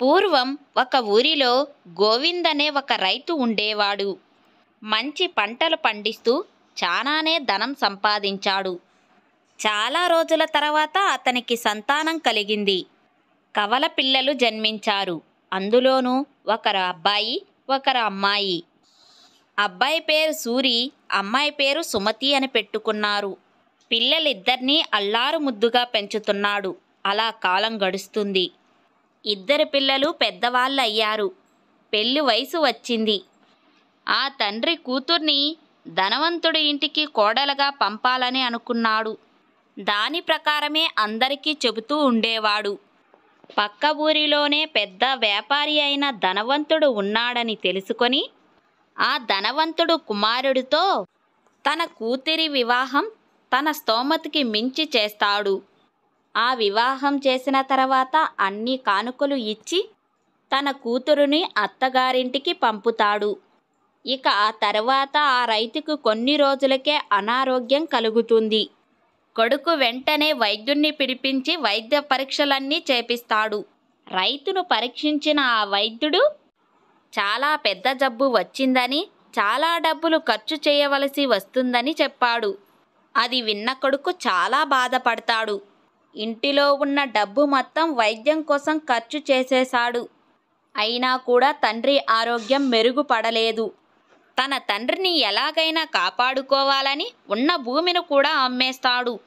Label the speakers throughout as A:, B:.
A: పూర్వం ఒక ఊరిలో గోవింద్ అనే ఒక రైతు ఉండేవాడు. మంచి పంటలు పండిస్తూ చాలానే ధనం సంపాదించాడు. చాలా రోజుల తర్వాత అతనికి సంతానం కలిగింది. కవల పిల్లలు జన్మించారు. అందులోనూ ఒకరు అబ్బాయి, ఒకరు అమ్మాయి. అబ్బాయి పేరు సూరి, అమ్మాయి పేరు సుమతి అని పెట్టుకున్నారు. పిల్లలిద్దరినీ అల్లారు ముద్దుగా పెంచుతున్నాడు. అలా కాలం గడుస్తుంది. ఇద్దరు పిల్లలు పెద్దవాళ్ళు అయ్యారు. పెళ్లి వయసు వచ్చింది. ఆ తండ్రి కూతుర్ని ధనవంతుడి ఇంటికి కోడలుగా పంపాలని అనుకున్నాడు. దాని ప్రకారమే అందరికీ చెబుతూ ఉండేవాడు. పక్క ఊరిలోనే పెద్ద వ్యాపారి అయిన ధనవంతుడు ఉన్నాడని తెలుసుకొని ఆ ధనవంతుడు కుమారుడితో తన కూతురి వివాహం తన స్తోమతకి మించి చేస్తాడు. ఆ వివాహం చేసిన తర్వాత అన్ని కానుకలు ఇచ్చి తన కూతురుని అత్తగారింటికి పంపుతాడు. ఇక ఆ తర్వాత ఆ రైతుకు కొన్ని రోజులకే అనారోగ్యం కలుగుతుంది. కొడుకు వెంటనే వైద్యుణ్ణి పిలిపించి వైద్య పరీక్షలన్నీ చేపిస్తాడు. రైతును పరీక్షించిన ఆ వైద్యుడు చాలా పెద్ద జబ్బు వచ్చిందని, చాలా డబ్బులు ఖర్చు చేయవలసి వస్తుందని చెప్పాడు. అది విన్న కొడుకు చాలా బాధపడతాడు. ఇంటిలో ఉన్న డబ్బు మొత్తం వైద్యం కోసం ఖర్చు చేసేశాడు. అయినా కూడా తండ్రి ఆరోగ్యం మెరుగుపడలేదు. తన తండ్రిని ఎలాగైనా కాపాడుకోవాలని ఉన్న భూమిని కూడా అమ్మేస్తాడు.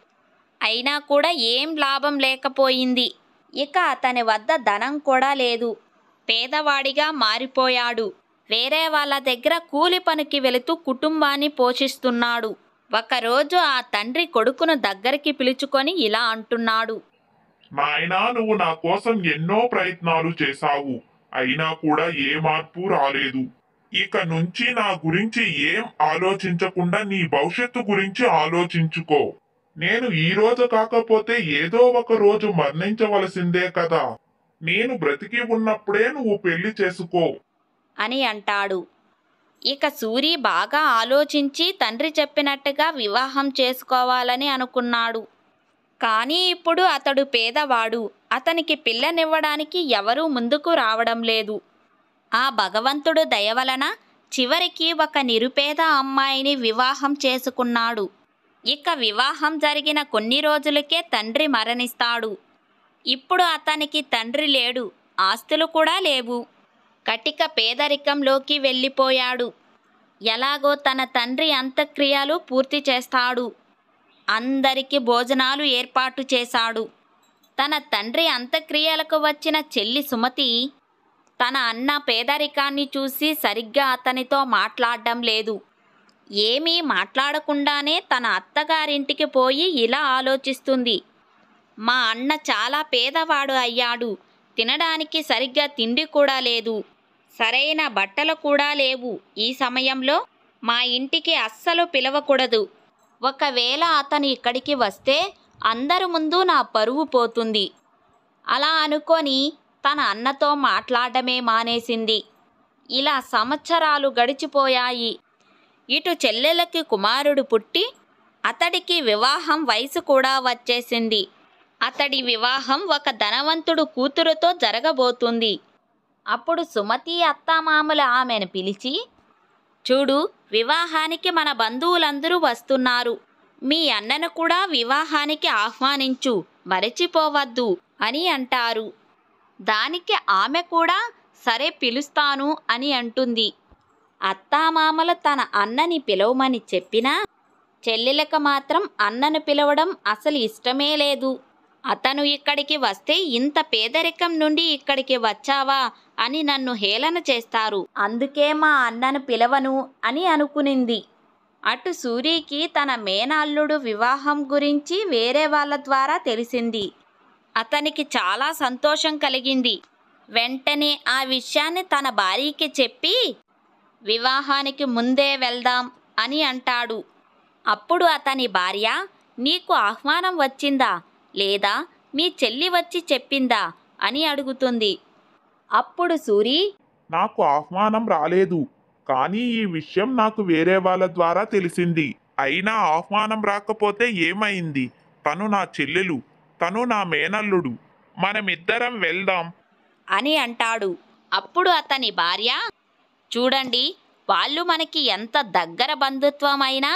A: అయినా కూడా ఏం లాభం లేకపోయింది. ఇక అతని వద్ద ధనం కూడా లేదు. పేదవాడిగా మారిపోయాడు. వేరే వాళ్ళ దగ్గర కూలి పనికి వెళుతూ కుటుంబాన్ని పోషిస్తున్నాడు. ఒకరోజు ఆ తండ్రి కొడుకును దగ్గరికి పిలుచుకొని ఇలా అంటున్నాడు.
B: నాయనా, నువ్వు నా కోసం ఎన్నో ప్రయత్నాలు చేశావు. అయినా కూడా ఏ మార్పు రాలేదు. ఇక నుంచి నా గురించి ఏం ఆలోచించకుండా నీ భవిష్యత్తు గురించి ఆలోచించుకో. నేను ఈ రోజు కాకపోతే ఏదో ఒక రోజు మరణించవలసిందే కదా. నేను బ్రతికి ఉన్నప్పుడే నువ్వు పెళ్లి చేసుకో
A: అని అంటాడు. ఇక సూరి బాగా ఆలోచించి తండ్రి చెప్పినట్టుగా వివాహం చేసుకోవాలని అనుకున్నాడు. కానీ ఇప్పుడు అతడు పేదవాడు. అతనికి పిల్లనివ్వడానికి ఎవరూ ముందుకు రావడం లేదు. ఆ భగవంతుడు దయ వలన చివరికి ఒక నిరుపేద అమ్మాయిని వివాహం చేసుకున్నాడు. ఇక వివాహం జరిగిన కొన్ని రోజులకే తండ్రి మరణిస్తాడు. ఇప్పుడు అతనికి తండ్రి లేడు, ఆస్తులు కూడా లేవు. కటిక పేదరికంలోకి వెళ్ళిపోయాడు. ఎలాగో తన తండ్రి అంత్యక్రియలు పూర్తి చేస్తాడు. అందరికీ భోజనాలు ఏర్పాటు చేశాడు. తన తండ్రి అంత్యక్రియలకు వచ్చిన చెల్లి సుమతి తన అన్న పేదరికాన్ని చూసి సరిగ్గా అతనితో మాట్లాడడం లేదు. ఏమీ మాట్లాడకుండానే తన అత్తగారింటికి పోయి ఇలా ఆలోచిస్తుంది. మా అన్న చాలా పేదవాడు అయ్యాడు. తినడానికి సరిగ్గా తిండి కూడా లేదు. సరైన బట్టలు కూడా లేవు. ఈ సమయంలో మా ఇంటికి అస్సలు పిలవకూడదు. ఒకవేళ అతను ఇక్కడికి వస్తే అందరి ముందు నా పరువు పోతుంది. అలా అనుకొని తన అన్నతో మాట్లాడమే మానేసింది. ఇలా సంవత్సరాలు గడిచిపోయాయి. ఇటు చెల్లెలకి కుమారుడు పుట్టి అతడికి వివాహం వయసు కూడా వచ్చేసింది. అతడి వివాహం ఒక ధనవంతుడు కూతురుతో జరగబోతుంది. అప్పుడు సుమతి అత్తామామలు ఆమెను పిలిచి, చూడు, వివాహానికి మన బంధువులందరూ వస్తున్నారు. మీ అన్నను కూడా వివాహానికి ఆహ్వానించు, మరచిపోవద్దు అని అంటారు. దానికి ఆమె కూడా సరే పిలుస్తాను అని అంటుంది. అత్తామామలు తన అన్నని పిలవమని చెప్పినా చెల్లెలకు మాత్రం అన్నను పిలవడం అసలు ఇష్టమే లేదు. అతను ఇక్కడికి వస్తే ఇంత పేదరికం నుండి ఇక్కడికి వచ్చావా అని నన్ను హేళన చేస్తారు. అందుకే మా అన్నను పిలవను అని అనుకునింది. అటు సూరికి తన మేనల్లుడు వివాహం గురించి వేరే వాళ్ళ ద్వారా తెలిసింది. అతనికి చాలా సంతోషం కలిగింది. వెంటనే ఆ విషయాన్ని తన భార్యకి చెప్పి వివాహానికి ముందే వెళ్దాం అని అంటాడు. అప్పుడు అతని భార్య, నీకు ఆహ్వానం వచ్చిందా లేదా మీ చెల్లి వచ్చి చెప్పిందా అని అడుగుతుంది. అప్పుడు సూరి,
B: నాకు ఆహ్వానం రాలేదు. కానీ ఈ విషయం నాకు వేరే వాళ్ళ ద్వారా తెలిసింది. అయినా ఆహ్వానం రాకపోతే ఏమైంది? తను నా చెల్లెలు, తను నా మేనల్లుడు. మనమిద్దరం వెళ్దాం.
A: అని అంటాడు. అప్పుడు అతని భార్య, చూడండి, వాళ్ళు మనకి ఎంత దగ్గర బంధుత్వమైనా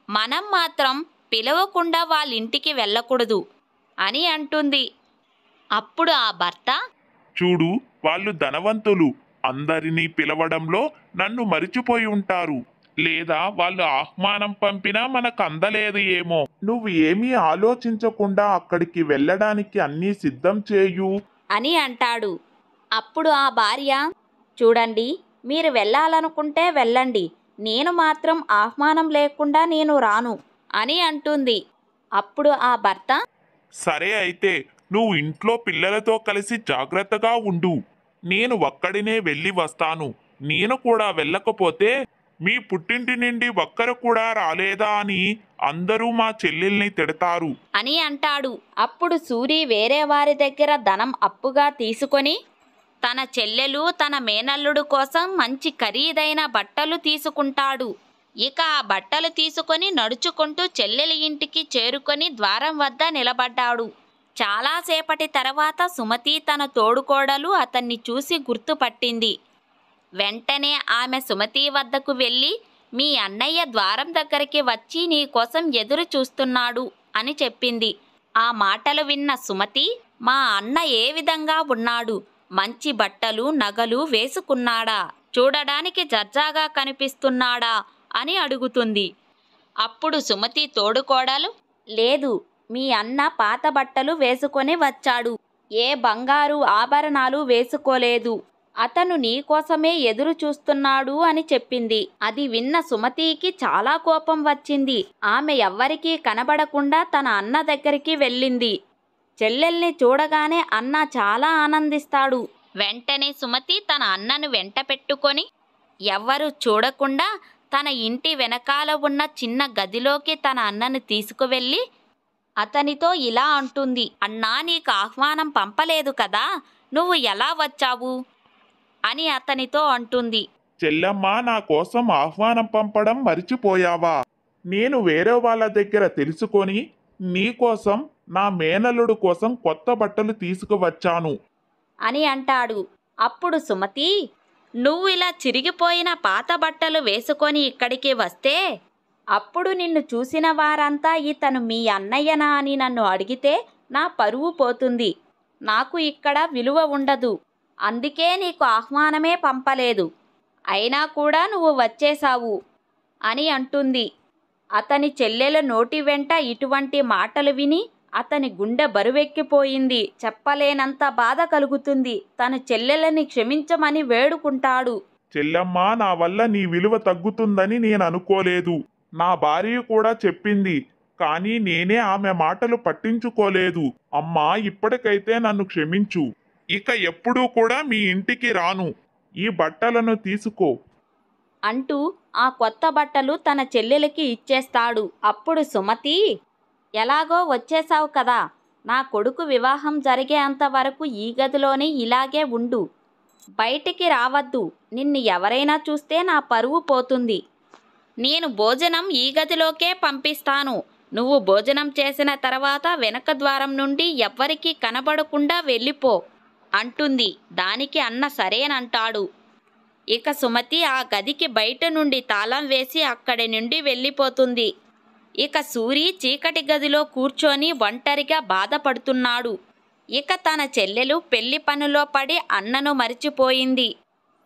A: మనం మాత్రం పిలవకుండా వాళ్ళింటికి వెళ్ళకూడదు అని అంటుంది. అప్పుడు ఆ భర్త,
B: చూడు, వాళ్ళు ధనవంతులు, అందరినీ పిలవడంలో నన్ను మరిచిపోయి ఉంటారు. లేదా వాళ్ళు ఆహ్వానం పంపినా మనకు అందలేదు ఏమో. నువ్వు ఏమీ ఆలోచించకుండా అక్కడికి వెళ్ళడానికి అన్నీ సిద్ధం చేయు
A: అని అంటాడు. అప్పుడు ఆ భార్య, చూడండి, మీరు వెళ్ళాలనుకుంటే వెళ్ళండి, నేను మాత్రం ఆహ్వానం లేకుండా నేను రాను అని అంటుంది. అప్పుడు ఆ భర్త,
B: సరే అయితే నువ్వు ఇంట్లో పిల్లలతో కలిసి జాగ్రత్తగా ఉండు. నేను ఒక్కడినే వెళ్ళి వస్తాను. నేను కూడా వెళ్ళకపోతే మీ పుట్టింటి నుండి ఒక్కరు కూడా రాలేదా అని అందరూ మా చెల్లెల్ని తిడతారు
A: అని అంటాడు. అప్పుడు సూరి వేరే వారి దగ్గర ధనం అప్పుగా తీసుకొని తన చెల్లెలు తన మేనల్లుడు కోసం మంచి ఖరీదైన బట్టలు తీసుకుంటాడు. ఇక ఆ బట్టలు తీసుకొని నడుచుకుంటూ చెల్లెలి ఇంటికి చేరుకొని ద్వారం వద్ద నిలబడ్డాడు. చాలాసేపటి తర్వాత సుమతి తన తోడుకోడలు అతన్ని చూసి గుర్తుపట్టింది. వెంటనే ఆమె సుమతి వద్దకు వెళ్ళి, మీ అన్నయ్య ద్వారం దగ్గరికి వచ్చి నీ కోసం ఎదురు చూస్తున్నాడు అని చెప్పింది. ఆ మాటలు విన్న సుమతి, మా అన్న ఏ విధంగా ఉన్నాడు? మంచి బట్టలు నగలు వేసుకున్నాడా? చూడడానికి దర్జాగా కనిపిస్తున్నాడా అని అడుగుతుంది. అప్పుడు సుమతి తోడుకోడలు, లేదు, మీ అన్న పాత బట్టలు వేసుకొని వచ్చాడు, ఏ బంగారు ఆభరణాలు వేసుకోలేదు, అతను నీకోసమే ఎదురు చూస్తున్నాడు అని చెప్పింది. అది విన్న సుమతికి చాలా కోపం వచ్చింది. ఆమె ఎవ్వరికీ కనబడకుండా తన అన్న దగ్గరికి వెళ్ళింది. చెల్లెల్ని చూడగానే అన్న చాలా ఆనందిస్తాడు. వెంటనే సుమతి తన అన్నను వెంట పెట్టుకొని ఎవ్వరూ చూడకుండా తన ఇంటి వెనకాల ఉన్న చిన్న గదిలోకి తన అన్నను తీసుకువెళ్ళి అతనితో ఇలా అంటుంది, అన్నా, నీకు ఆహ్వానం పంపలేదు కదా, నువ్వు ఎలా వచ్చావు అని అతనితో అంటుంది.
B: చెల్లమ్మ, నా కోసం ఆహ్వానం పంపడం మరిచిపోయావా? నేను వేరే వాళ్ళ దగ్గర తెలుసుకొని నీకోసం నా మేనల్లుడు కోసం కొత్త బట్టలు తీసుకువచ్చాను
A: అని అంటాడు. అప్పుడు సుమతి, నువ్వు ఇలా చిరిగిపోయిన పాత బట్టలు వేసుకొని ఇక్కడికి వస్తే అప్పుడు నిన్ను చూసిన వారంతా ఇతను మీ అన్నయ్యనా అని నన్ను అడిగితే నా పరువు పోతుంది, నాకు ఇక్కడ విలువ ఉండదు, అందుకే నీకు ఆహ్వానమే పంపలేదు, అయినా కూడా నువ్వు వచ్చేశావు అని అంటుంది. అతని చెల్లెల నోటి వెంట ఇటువంటి మాటలు విని అతని గుండె బరువెక్కిపోయింది. చెప్పలేనంత బాధ కలుగుతుంది. తన చెల్లెలని క్షమించమని వేడుకుంటాడు.
B: చెల్లమ్మ, నా వల్ల నీ విలువ తగ్గుతుందని నేను అనుకోలేదు. నా భార్య కూడా చెప్పింది, కానీ నేనే ఆమె మాటలు పట్టించుకోలేదు. అమ్మా, ఇప్పటికైతే నన్ను క్షమించు. ఇక ఎప్పుడూ కూడా మీ ఇంటికి రాను. ఈ బట్టలను తీసుకో
A: అంటూ ఆ కొత్త బట్టలు తన చెల్లెలకి ఇచ్చేస్తాడు. అప్పుడు సుమతి, ఎలాగో వచ్చేశావు కదా, నా కొడుకు వివాహం జరిగేంత వరకు ఈ గదిలోనే ఇలాగే ఉండు, బయటికి రావద్దు, నిన్ను ఎవరైనా చూస్తే నా పరువు పోతుంది, నేను భోజనం ఈ గదిలోకే పంపిస్తాను, నువ్వు భోజనం చేసిన తర్వాత వెనక ద్వారం నుండి ఎవ్వరికీ కనబడకుండా వెళ్ళిపో అంటుంది. దానికి అన్న సరేనంటాడు. ఇక సుమతి ఆ గదికి బయట నుండి తాళం వేసి అక్కడి నుండి వెళ్ళిపోతుంది. ఇక సూరి చీకటి గదిలో కూర్చొని ఒంటరిగా బాధపడుతున్నాడు. ఇక తన చెల్లెలు పెళ్లి పనిలో పడి అన్నను మరిచిపోయింది.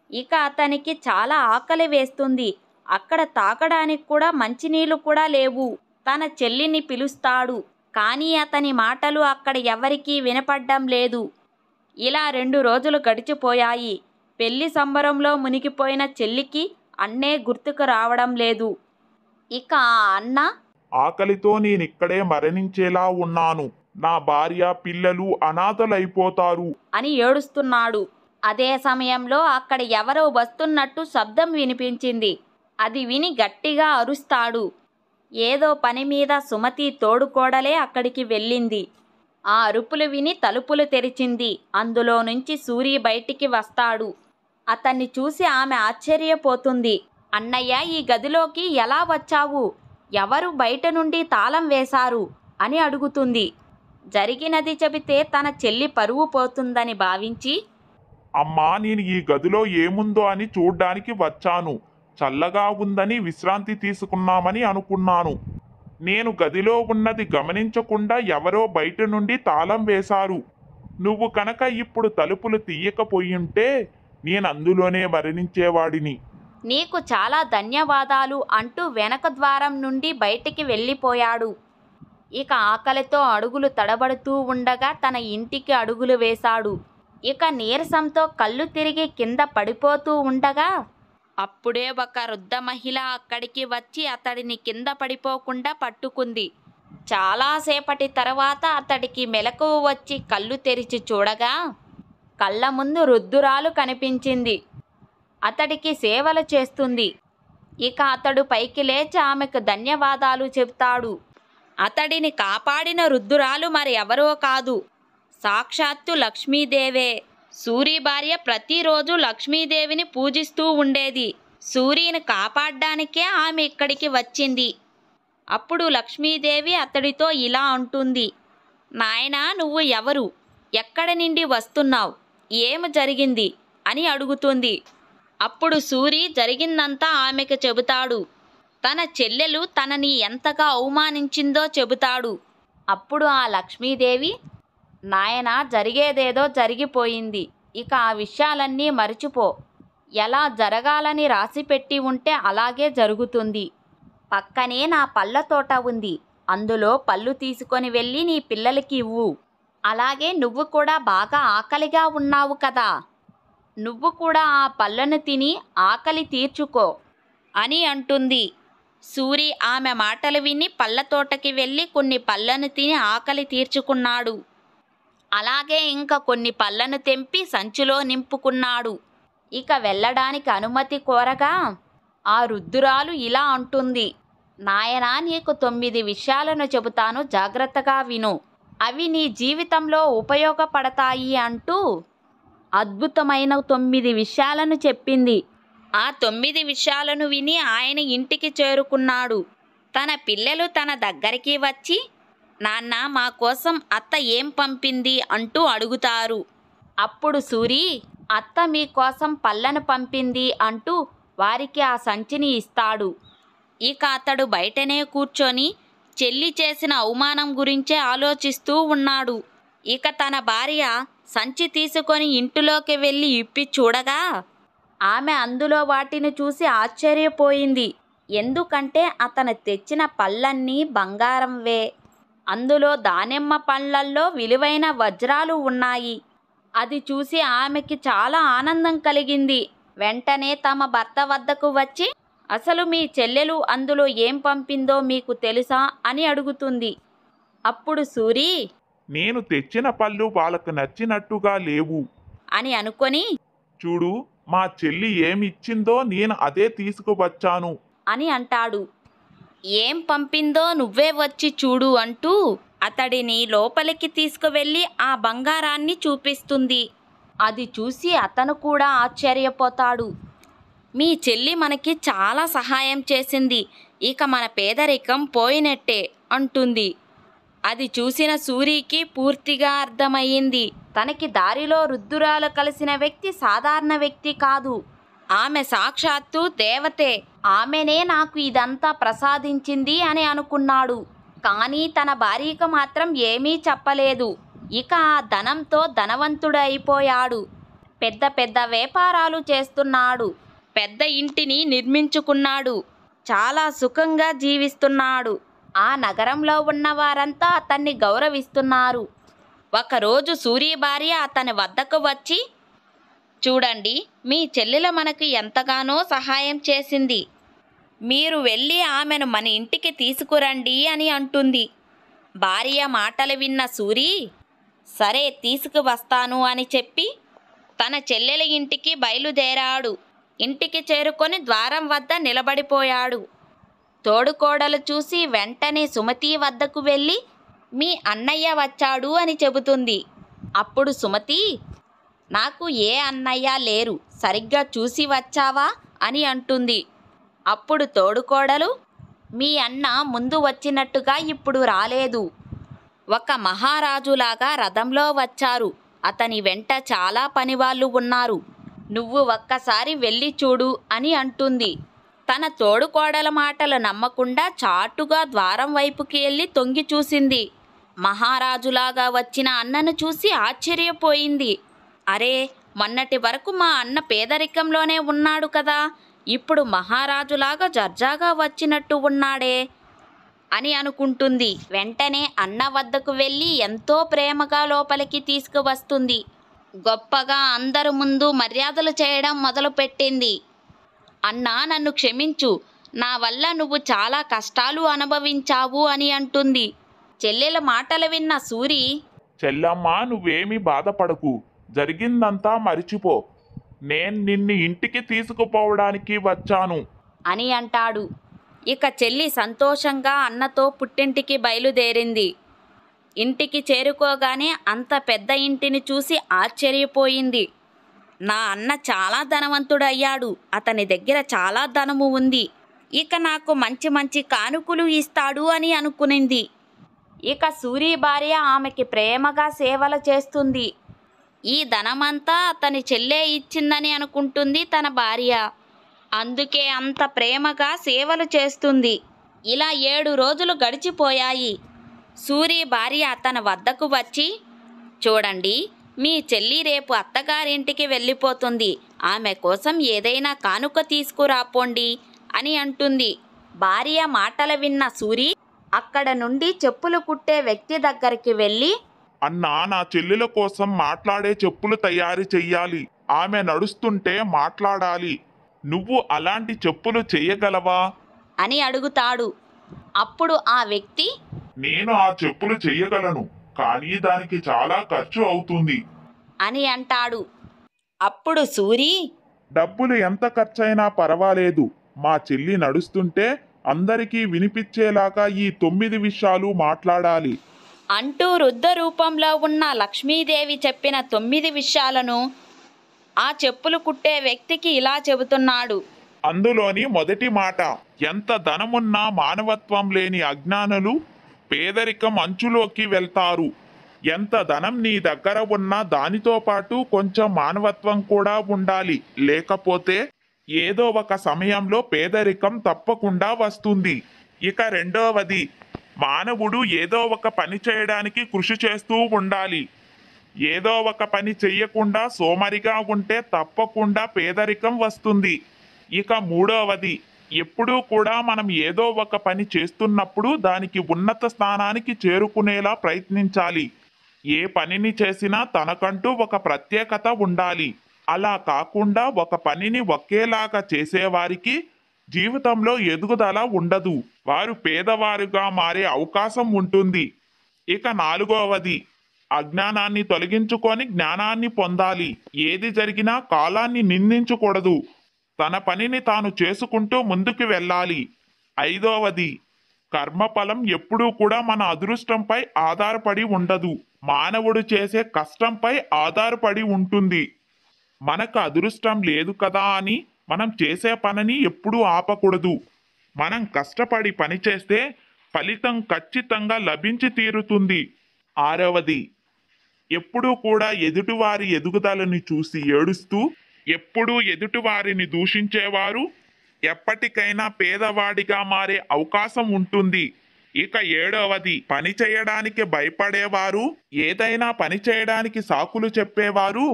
A: ఇక అతనికి చాలా ఆకలి వేస్తుంది. అక్కడ తాగడానికి కూడా మంచినీళ్ళు కూడా లేవు. తన చెల్లిని పిలుస్తాడు, కానీ అతని మాటలు అక్కడ ఎవరికీ వినపడ్డం లేదు. ఇలా 2 రోజులు గడిచిపోయాయి. పెళ్లి సంబరంలో మునిగిపోయిన చెల్లికి అన్నే గుర్తుకు రావడం లేదు. ఇక ఆ అన్న,
B: ఆకలితో నేనిక్కడే మరణించేలా ఉన్నాను. నా భార్య పిల్లలు అనాథలైపోతారు
A: అని ఏడుస్తున్నాడు. అదే సమయంలో అక్కడ ఎవరో వస్తున్నట్టు శబ్దం వినిపించింది. అది విని గట్టిగా అరుస్తాడు. ఏదో పని మీద సుమతి తోడుకోడలే అక్కడికి వెళ్ళింది. ఆ అరుపులు విని తలుపులు తెరిచింది. అందులో నుంచి సూరి బయటికి వస్తాడు. అతన్ని చూసి ఆమె ఆశ్చర్యపోతుంది. అన్నయ్య, ఈ గదిలోకి ఎలా వచ్చావు? ఎవరు బయట నుండి తాళం వేశారు అని అడుగుతుంది. జరిగినది చెబితే తన చెల్లి పరువు పోతుందని భావించి,
B: అమ్మా, నేను ఈ గదిలో ఏముందో అని చూడ్డానికి వచ్చాను. చల్లగా ఉందని విశ్రాంతి తీసుకున్నామని అనుకున్నాను. నేను గదిలో ఉన్నది గమనించకుండా ఎవరో బయట నుండి తాళం వేశారు. నువ్వు కనుక ఇప్పుడు తలుపులు తీయకపోయింటే నేను అందులోనే మరణించేవాడిని.
A: నీకు చాలా ధన్యవాదాలు అంటూ వెనక ద్వారం నుండి బయటికి వెళ్ళిపోయాడు. ఇక ఆకలితో అడుగులు తడబడుతూ ఉండగా తన ఇంటికి అడుగులు వేశాడు. ఇక నీరసంతో కళ్ళు తిరిగి కింద పడిపోతూ ఉండగా అప్పుడే ఒక వృద్ధ మహిళ అక్కడికి వచ్చి అతడిని కింద పడిపోకుండా పట్టుకుంది. చాలాసేపటి తర్వాత అతడికి మెలకువ వచ్చి కళ్ళు తెరిచి చూడగా కళ్ళ ముందు వృద్ధురాలు కనిపించింది. అతడికి సేవలు చేస్తుంది. ఇక అతడు పైకి లేచి ఆమెకు ధన్యవాదాలు చెబుతాడు. అతడిని కాపాడిన వృద్ధురాలు మరి ఎవరో కాదు, సాక్షాత్తు లక్ష్మీదేవే. సూరి భార్య ప్రతిరోజు లక్ష్మీదేవిని పూజిస్తూ ఉండేది. సూరిని కాపాడడానికే ఆమె ఇక్కడికి వచ్చింది. అప్పుడు లక్ష్మీదేవి అతడితో ఇలా అంటుంది, నాయనా, నువ్వు ఎవరు? ఎక్కడి నుండి వస్తున్నావు? ఏమి జరిగింది అని అడుగుతుంది. అప్పుడు సూరి జరిగిందంతా ఆమెకు చెబుతాడు. తన చెల్లెలు తనని ఎంతగా అవమానించిందో చెబుతాడు. అప్పుడు ఆ లక్ష్మీదేవి, నాయనా, జరిగేదేదో జరిగిపోయింది. ఇక ఆ విషయాలన్నీ మరిచిపో. ఎలా జరగాలని రాసిపెట్టి ఉంటే అలాగే జరుగుతుంది. పక్కనే నా పళ్ళ తోట ఉంది. అందులో పళ్ళు తీసుకొని వెళ్ళి నీ పిల్లలకి ఇవ్వు. అలాగే నువ్వు కూడా బాగా ఆకలిగా ఉన్నావు కదా, నువ్వు కూడా ఆ పళ్ళను తిని ఆకలి తీర్చుకో అని అంటుంది. సూరి ఆమె మాటలు విని పళ్ళ తోటకి వెళ్ళి కొన్ని పళ్ళను తిని ఆకలి తీర్చుకున్నాడు. అలాగే ఇంకా కొన్ని పళ్ళను తెంపి సంచిలో నింపుకున్నాడు. ఇక వెళ్ళడానికి అనుమతి కోరగా ఆ వృద్ధురాలు ఇలా అంటుంది, నాయనా, నీకు 9 విషయాలను చెబుతాను, జాగ్రత్తగా విను. అవి నీ జీవితంలో ఉపయోగపడతాయి అంటూ అద్భుతమైన 9 విషయాలను చెప్పింది. ఆ 9 విషయాలను విని ఆయన ఇంటికి చేరుకున్నాడు. తన పిల్లలు తన దగ్గరికి వచ్చి, నాన్న, మా కోసం అత్త ఏం పంపింది అంటూ అడుగుతారు. అప్పుడు సూరి, అత్త మీకోసం పళ్ళను పంపింది అంటూ వారికి ఆ సంచిని ఇస్తాడు. ఇక అతడు బయటనే కూర్చొని చెల్లి చేసిన అవమానం గురించే ఆలోచిస్తూ ఉన్నాడు. ఇక తన భార్య సంచి తీసుకొని ఇంటిలోకి వెళ్ళి ఇప్పి చూడగా ఆమె అందులో వాటిని చూసి ఆశ్చర్యపోయింది. ఎందుకంటే అతను తెచ్చిన పళ్ళన్నీ బంగారంవే. అందులో దానిమ్మ పళ్ళల్లో విలువైన వజ్రాలు ఉన్నాయి. అది చూసి ఆమెకి చాలా ఆనందం కలిగింది. వెంటనే తమ భర్త వద్దకు వచ్చి, అసలు మీ చెల్లెలు అందులో ఏం పంపిందో మీకు తెలుసా అని అడుగుతుంది. అప్పుడు సూరి,
B: నేను తెచ్చిన పళ్ళు వాళ్ళకు నచ్చినట్టుగా లేవు
A: అని అనుకొని,
B: చూడు, మా చెల్లి ఏమిచ్చిందో నేను అదే తీసుకువచ్చాను
A: అని అంటాడు. ఏం పంపిందో నువ్వే వచ్చి చూడు అంటూ అతడిని లోపలికి తీసుకువెళ్ళి ఆ బంగారాన్ని చూపిస్తుంది. అది చూసి అతను కూడా ఆశ్చర్యపోతాడు. మీ చెల్లి మనకి చాలా సహాయం చేసింది, ఇక మన పేదరికం పోయినట్టే అంటుంది. అది చూసిన సూరికి పూర్తిగా అర్థమయ్యింది. తనకి దారిలో వృద్ధురాలు కలిసిన వ్యక్తి సాధారణ వ్యక్తి కాదు, ఆమె సాక్షాత్తు దేవతే. ఆమెనే నాకు ఇదంతా ప్రసాదించింది అని అనుకున్నాడు. కానీ తన భార్యకు మాత్రం ఏమీ చెప్పలేదు. ఇక ఆ ధనంతో ధనవంతుడు అయిపోయాడు. పెద్ద పెద్ద వ్యాపారాలు చేస్తున్నాడు. పెద్ద ఇంటిని నిర్మించుకున్నాడు. చాలా సుఖంగా జీవిస్తున్నాడు. ఆ నగరంలో ఉన్న వారంతా అతన్ని గౌరవిస్తున్నారు. ఒకరోజు సూరి భార్య అతని వద్దకు వచ్చి, చూడండి, మీ చెల్లెలు మనకు ఎంతగానో సహాయం చేసింది. మీరు వెళ్ళి ఆమెను మన ఇంటికి తీసుకురండి అని అంటుంది. భార్య మాటలు విన్న సూరి, సరే తీసుకువస్తాను అని చెప్పి తన చెల్లెల ఇంటికి బయలుదేరాడు. ఇంటికి చేరుకొని ద్వారం వద్ద నిలబడిపోయాడు. తోడుకోడలు చూసి వెంటనే సుమతి వద్దకు వెళ్ళి, మీ అన్నయ్య వచ్చాడు అని చెబుతుంది. అప్పుడు సుమతి, నాకు ఏ అన్నయ్య లేరు, సరిగ్గా చూసి వచ్చావా అని అంటుంది. అప్పుడు తోడుకోడలు, మీ అన్న ముందు వచ్చినట్టుగా ఇప్పుడు రాలేదు. ఒక మహారాజులాగా రథంలో వచ్చారు. అతని వెంట చాలా పనివాళ్ళు ఉన్నారు. నువ్వు ఒక్కసారి వెళ్ళి చూడు అని అంటుంది. తన తోడుకోడల మాటలు నమ్మకుండా చాటుగా ద్వారం వైపుకి వెళ్ళి తొంగి చూసింది. మహారాజులాగా వచ్చిన అన్నను చూసి ఆశ్చర్యపోయింది. అరే, మొన్నటి వరకు మా అన్న పేదరికంలోనే ఉన్నాడు కదా, ఇప్పుడు మహారాజులాగా దర్జాగా వచ్చినట్టు ఉన్నాడే అని అనుకుంటుంది. వెంటనే అన్న వద్దకు వెళ్ళి ఎంతో ప్రేమగా లోపలికి తీసుకువస్తుంది. గొప్పగా అందరి ముందు మర్యాదలు చేయడం మొదలుపెట్టింది. అన్నా, నన్ను క్షమించు, నా వల్ల నువ్వు చాలా కష్టాలు అనుభవించావు అని అంటుంది. చెల్లెల మాటలు విన్న సూరి,
B: చెల్లమ్మా, నువ్వేమీ బాధపడకు, జరిగిందంతా మరిచిపో. నేను నిన్ను ఇంటికి తీసుకుపోవడానికి వచ్చాను
A: అని అంటాడు. ఇక చెల్లి సంతోషంగా అన్నతో పుట్టింటికి బయలుదేరింది. ఇంటికి చేరుకోగానే అంత పెద్ద ఇంటిని చూసి ఆశ్చర్యపోయింది. నా అన్న చాలా ధనవంతుడయ్యాడు, అతని దగ్గర చాలా ధనము ఉంది, ఇక నాకు మంచి మంచి కానుకలు ఇస్తాడు అని అనుకునింది. ఇక సూరి భార్య ఆమెకి ప్రేమగా సేవలు చేస్తుంది. ఈ ధనమంతా అతని చెల్లె ఇచ్చిందని అనుకుంటుంది తన భార్య. అందుకే అంత ప్రేమగా సేవలు చేస్తుంది. ఇలా 7 రోజులు గడిచిపోయాయి. సూరి భార్య తన వద్దకు వచ్చి, చూడండి, మీ చెల్లి రేపు అత్తగారింటికి వెళ్ళిపోతుంది, ఆమె కోసం ఏదైనా కానుక తీసుకురాపోండి అని అంటుంది. భార్య మాటలు విన్న సూరి అక్కడ నుండి చెప్పులు కుట్టే వ్యక్తి దగ్గరికి వెళ్ళి,
B: అన్నా, నా చెల్లెల కోసం మాట్లాడే చెప్పులు తయారు చెయ్యాలి. ఆమె నడుస్తుంటే మాట్లాడాలి. నువ్వు అలాంటి చెప్పులు చెయ్యగలవా
A: అని అడుగుతాడు. అప్పుడు ఆ వ్యక్తి,
B: నేను ఆ చెప్పులు చెయ్యగలను, కానీ దానికి చాలా ఖర్చు అవుతుంది
A: అని అంటాడు. అప్పుడు సూరి,
B: డబ్బులు ఎంత ఖర్చైనా పర్వాలేదు, మా చెల్లి నడుస్తుంటే అందరికీ వినిపించేలాగా ఈ 9 విషయాలు మాట్లాడాలి
A: అంటూ వృద్ధ రూపంలో ఉన్న లక్ష్మీదేవి చెప్పిన 9 విషయాలను ఆ చెప్పులు కుట్టే వ్యక్తికి ఇలా చెబుతున్నాడు.
B: అందులోని మొదటి మాట, ఎంత ధనమున్నా మానవత్వం లేని అజ్ఞానులు పేదరికం అంచులోకి వెళ్తారు. ఎంత ధనం నీ దగ్గర ఉన్నా దానితో పాటు కొంచెం మానవత్వం కూడా ఉండాలి, లేకపోతే ఏదో ఒక సమయంలో పేదరికం తప్పకుండా వస్తుంది. ఇక రెండవది, మానవుడు ఏదో ఒక పని చేయడానికి కృషి చేస్తూ ఉండాలి. ఏదో ఒక పని చెయ్యకుండా సోమరిగా ఉంటే తప్పకుండా పేదరికం వస్తుంది. ఇక మూడవది, ఎప్పుడూ కూడా మనం ఏదో ఒక పని చేస్తున్నప్పుడు దానికి ఉన్నత స్థానానికి చేరుకునేలా ప్రయత్నించాలి. ఏ పనిని చేసినా తనకంటూ ఒక ప్రత్యేకత ఉండాలి. అలా కాకుండా ఒక పనిని ఒకేలాగా చేసేవారికి జీవితంలో ఎదుగుదల ఉండదు, వారు పేదవారుగా మారే అవకాశం ఉంటుంది. ఇక నాలుగవది, అజ్ఞానాన్ని తొలగించుకొని జ్ఞానాన్ని పొందాలి. ఏది జరిగినా కాలాన్ని నిందించకూడదు, తన పనిని తాను చేసుకుంటూ ముందుకు వెళ్ళాలి. ఐదవది, కర్మఫలం ఎప్పుడూ కూడా మన అదృష్టంపై ఆధారపడి ఉండదు, మానవుడు చేసే కష్టంపై ఆధారపడి ఉంటుంది. మనకు అదృష్టం లేదు కదా అని మనం చేసే పనిని ఎప్పుడూ ఆపకూడదు. మనం కష్టపడి పని చేస్తే ఫలితం ఖచ్చితంగా లభించి తీరుతుంది. ఆరవది, ఎప్పుడూ కూడా ఎదుటివారి ఎదుగుదలని చూసి ఏడుస్తూ ఎప్పుడూ ఎదుటివారిని దూషించేవారు ఎప్పటికైనా పేదవాడిగా మారే అవకాశం ఉంటుంది. ఇక ఏడవది, పని చేయడానికి భయపడేవారు, ఏదైనా పని చేయడానికి సాకులు చెప్పేవారు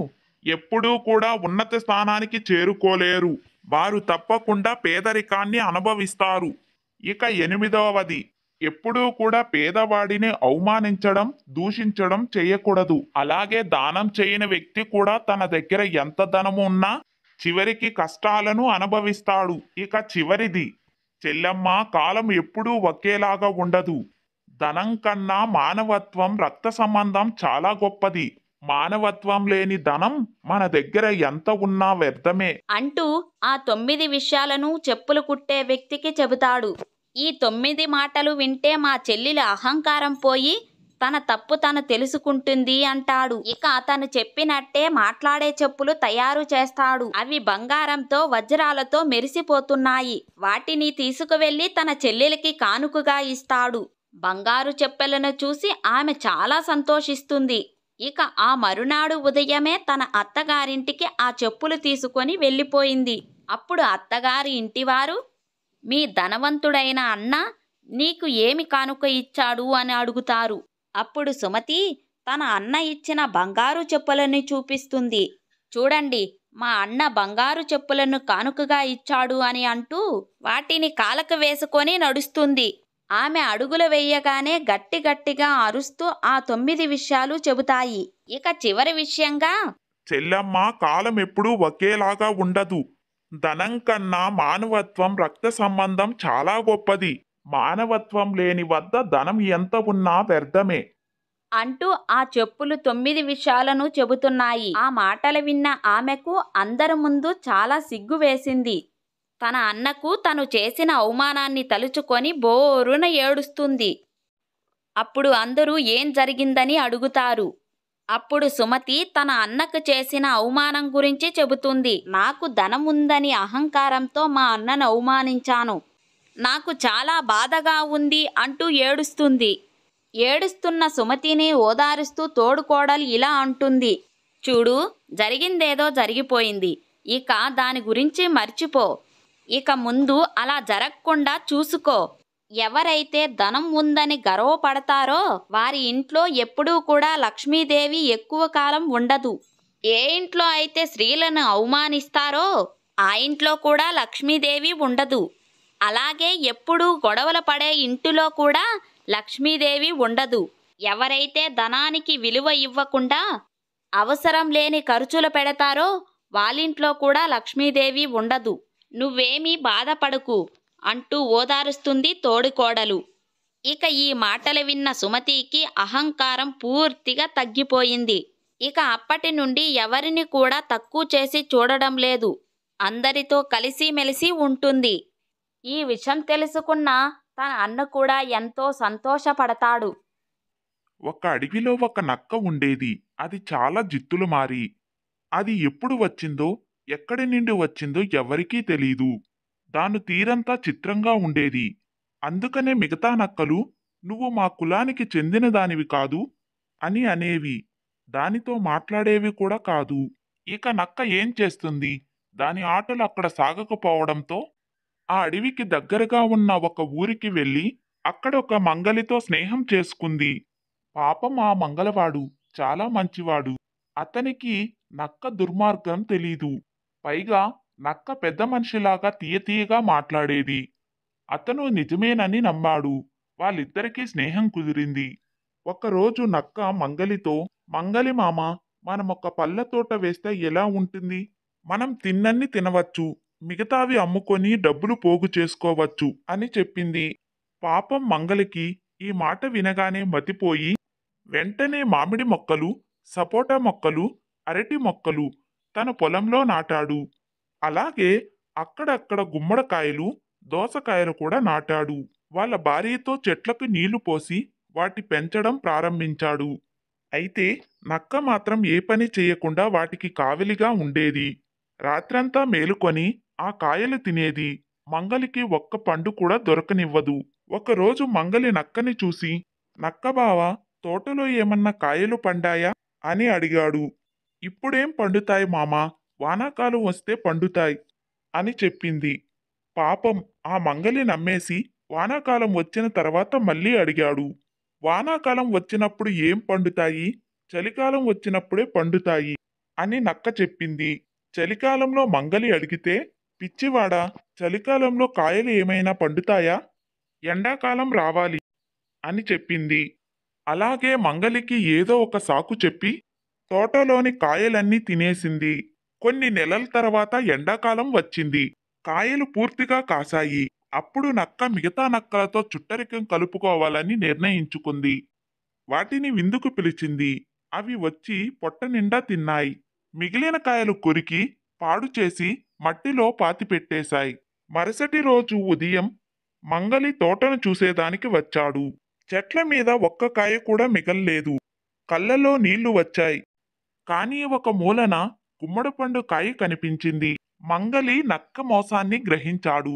B: ఎప్పుడూ కూడా ఉన్నత స్థానానికి చేరుకోలేరు, వారు తప్పకుండా పేదరికాన్ని అనుభవిస్తారు. ఇక ఎనిమిదవది, ఎప్పుడూ కూడా పేదవాడిని అవమానించడం, దూషించడం చేయకూడదు. అలాగే దానం చేయని వ్యక్తి కూడా తన దగ్గర ఎంత ధనము ఉన్నా చివరికి కష్టాలను అనుభవిస్తాడు. ఇక చివరిది, చెల్లెమ్మ, కాలం ఎప్పుడూ ఒకేలాగా ఉండదు. ధనం కన్నా మానవత్వం, రక్త సంబంధం చాలా గొప్పది. మానవత్వం లేని ధనం మన దగ్గర ఎంత ఉన్నా వ్యర్థమే
A: అంటూ ఆ 9 విషయాలను చెప్పులు కుట్టే వ్యక్తికి చెబుతాడు. ఈ 9 మాటలు వింటే మా చెల్లెలి అహంకారం పోయి తన తప్పు తను తెలుసుకుంటుంది అంటాడు. ఇక అతను చెప్పినట్టే మాట్లాడే చెప్పులు తయారు చేస్తాడు. అవి బంగారంతో, వజ్రాలతో మెరిసిపోతున్నాయి. వాటిని తీసుకువెళ్లి తన చెల్లెలికి కానుకగా ఇస్తాడు. బంగారు చెప్పులను చూసి ఆమె చాలా సంతోషిస్తుంది. ఇక ఆ మరునాడు ఉదయమే తన అత్తగారింటికి ఆ చెప్పులు తీసుకొని వెళ్ళిపోయింది. అప్పుడు అత్తగారి ఇంటివారు, మీ ధనవంతుడైన అన్న నీకు ఏమి కానుక ఇచ్చాడు అని అడుగుతారు. అప్పుడు సుమతి తన అన్న ఇచ్చిన బంగారు చెప్పులని చూపిస్తుంది. చూడండి, మా అన్న బంగారు చెప్పులను కానుకగా ఇచ్చాడు అని అంటూ వాటిని కాలకు వేసుకొని నడుస్తుంది. ఆమె అడుగులు వేయగానే గట్టి గట్టిగా అరుస్తూ ఆ 9 విషయాలు చెబుతాయి. ఇక చివరి విషయంగా,
B: చెల్లమ్మ, కాలం ఎప్పుడూ ఒకేలాగా ఉండదు. ధనం కన్నా మానవత్వం, రక్త సంబంధం చాలా గొప్పది. మానవత్వం లేని వద్ద ధనం ఎంత ఉన్నా వ్యర్థమే.
A: అంటూ ఆ చెప్పులు 9 విషయాలను చెబుతున్నాయి. ఆ మాటలు విన్న ఆమెకు అందరి ముందు చాలా సిగ్గు వేసింది. తన అన్నకు తను చేసిన అవమానాన్ని తలుచుకొని బోరున ఏడుస్తుంది. అప్పుడు అందరూ ఏం జరిగిందని అడుగుతారు. అప్పుడు సుమతి తన అన్నకు చేసిన అవమానం గురించి చెబుతుంది. నాకు ధనం ఉందని అహంకారంతో మా అన్నను అవమానించాను. నాకు చాలా బాధగా ఉంది అంటూ ఏడుస్తుంది. ఏడుస్తున్న సుమతిని ఓదారుస్తూ తోడుకోడలు ఇలా అంటుంది. చూడు, జరిగిందేదో జరిగిపోయింది. ఇక దాని గురించి మర్చిపో. ఇక ముందు అలా జరగకుండా చూసుకో. ఎవరైతే ధనం ఉందని గర్వపడతారో వారి ఇంట్లో ఎప్పుడూ కూడా లక్ష్మీదేవి ఎక్కువ కాలం ఉండదు. ఏ ఇంట్లో అయితే స్త్రీలను అవమానిస్తారో ఆ ఇంట్లో కూడా లక్ష్మీదేవి ఉండదు. అలాగే ఎప్పుడూ గొడవలు పడే ఇంటిలో కూడా లక్ష్మీదేవి ఉండదు. ఎవరైతే ధనానికి విలువ ఇవ్వకుండా అవసరం లేని ఖర్చులు పెడతారో వాళ్ళింట్లో కూడా లక్ష్మీదేవి ఉండదు. నువ్వేమీ బాధపడకు అంటూ ఓదారుస్తుంది తోడికోడలు. ఇక ఈ మాటలు విన్న సుమతికి అహంకారం పూర్తిగా తగ్గిపోయింది. ఇక అప్పటి నుండి ఎవరిని కూడా తక్కువ చేసి చూడడం లేదు. అందరితో కలిసిమెలిసి ఉంటుంది. ఈ విషయం తెలుసుకున్న తన అన్న కూడా ఎంతో సంతోషపడతాడు.
B: ఒక అడవిలో ఒక నక్క ఉండేది. అది చాలా జిత్తులు మారి. అది ఎప్పుడు వచ్చిందో, ఎక్కడి నుండి వచ్చిందో ఎవరికీ తెలీదు. దాని తీరంతా చిత్రంగా ఉండేది. అందుకనే మిగతా నక్కలు నువ్వు మా కులానికి చెందిన దానివి కాదు అని అనేవి. దానితో మాట్లాడేవి కూడా కాదు. ఇక నక్క ఏం చేస్తుంది? దాని ఆటలు అక్కడ సాగకపోవడంతో ఆ అడవికి దగ్గరగా ఉన్న ఒక ఊరికి వెళ్ళి అక్కడ ఒక మంగలితో స్నేహం చేసుకుంది. పాపం ఆ మంగళవాడు చాలా మంచివాడు. అతనికి నక్క దుర్మార్గం తెలీదు. పైగా నక్క పెద్ద మనిషిలాగా తీయతీయగా మాట్లాడేది. అతను నిజమేనని నమ్మాడు. వాళ్ళిద్దరికీ స్నేహం కుదిరింది. ఒకరోజు నక్క మంగలితో, మంగలి మామ, మనం ఒక పళ్ళ తోట వేస్తే ఎలా ఉంటుంది? మనం తిన్నన్ని తినవచ్చు, మిగతావి అమ్ముకొని డబ్బులు పోగు చేసుకోవచ్చు అని చెప్పింది. పాపం మంగలికి ఈ మాట వినగానే మతిపోయి వెంటనే మామిడి మొక్కలు, సపోటా మొక్కలు, అరటి మొక్కలు తన పొలంలో నాటాడు. అలాగే అక్కడక్కడ గుమ్మడికాయలు, దోసకాయలు కూడా నాటాడు. వాళ్ళ భార్యతో చెట్లకు నీళ్లు పోసి వాటి పెంచడం ప్రారంభించాడు. అయితే నక్క మాత్రం ఏ పని చేయకుండా వాటికి కావలిగా ఉండేది. రాత్రంతా మేలుకొని ఆ కాయలు తినేది. మంగలికి ఒక్క పండు కూడా దొరకనివ్వదు. ఒకరోజు మంగలి నక్కని చూసి, నక్క బావా, తోటలో ఏమన్నా కాయలు పండాయా అని అడిగాడు. ఇప్పుడేం పండుతాయి మామా, వానాకాలం వస్తే పండుతాయి అని చెప్పింది. పాపం ఆ మంగలి నమ్మేసి వానాకాలం వచ్చిన తర్వాత మళ్ళీ అడిగాడు. వానాకాలం వచ్చినప్పుడు ఏం పండుతాయి? చలికాలం వచ్చినప్పుడే పండుతాయి అని నక్క చెప్పింది. చలికాలంలో మంగలి అడిగితే, పిచ్చివాడా, చలికాలంలో కాయలు ఏమైనా పండుతాయా? ఎండాకాలం రావాలి అని చెప్పింది. అలాగే మంగలికి ఏదో ఒక సాకు చెప్పి తోటలోని కాయలన్నీ తినేసింది. కొన్ని నెలల తర్వాత ఎండాకాలం వచ్చింది. కాయలు పూర్తిగా కాసాయి. అప్పుడు నక్క మిగతా నక్కలతో చుట్టరికం కలుపుకోవాలని నిర్ణయించుకుంది. వాటిని విందుకు పిలిచింది. అవి వచ్చి పొట్ట నిండా తిన్నాయి. మిగిలిన కాయలు కొరికి పాడు చేసి మట్టిలో పాతిపెట్టేశాయి. మరుసటి రోజు ఉదయం మంగలి తోటను చూసేదానికి వచ్చాడు. చెట్ల మీద ఒక్క కాయ కూడా మిగల్లేదు. కళ్ళలో నీళ్లు వచ్చాయి. కానీ ఒక మూలన గుమ్మడిపండు కాయ కనిపించింది. మంగలి నక్క మోసాన్ని గ్రహించాడు.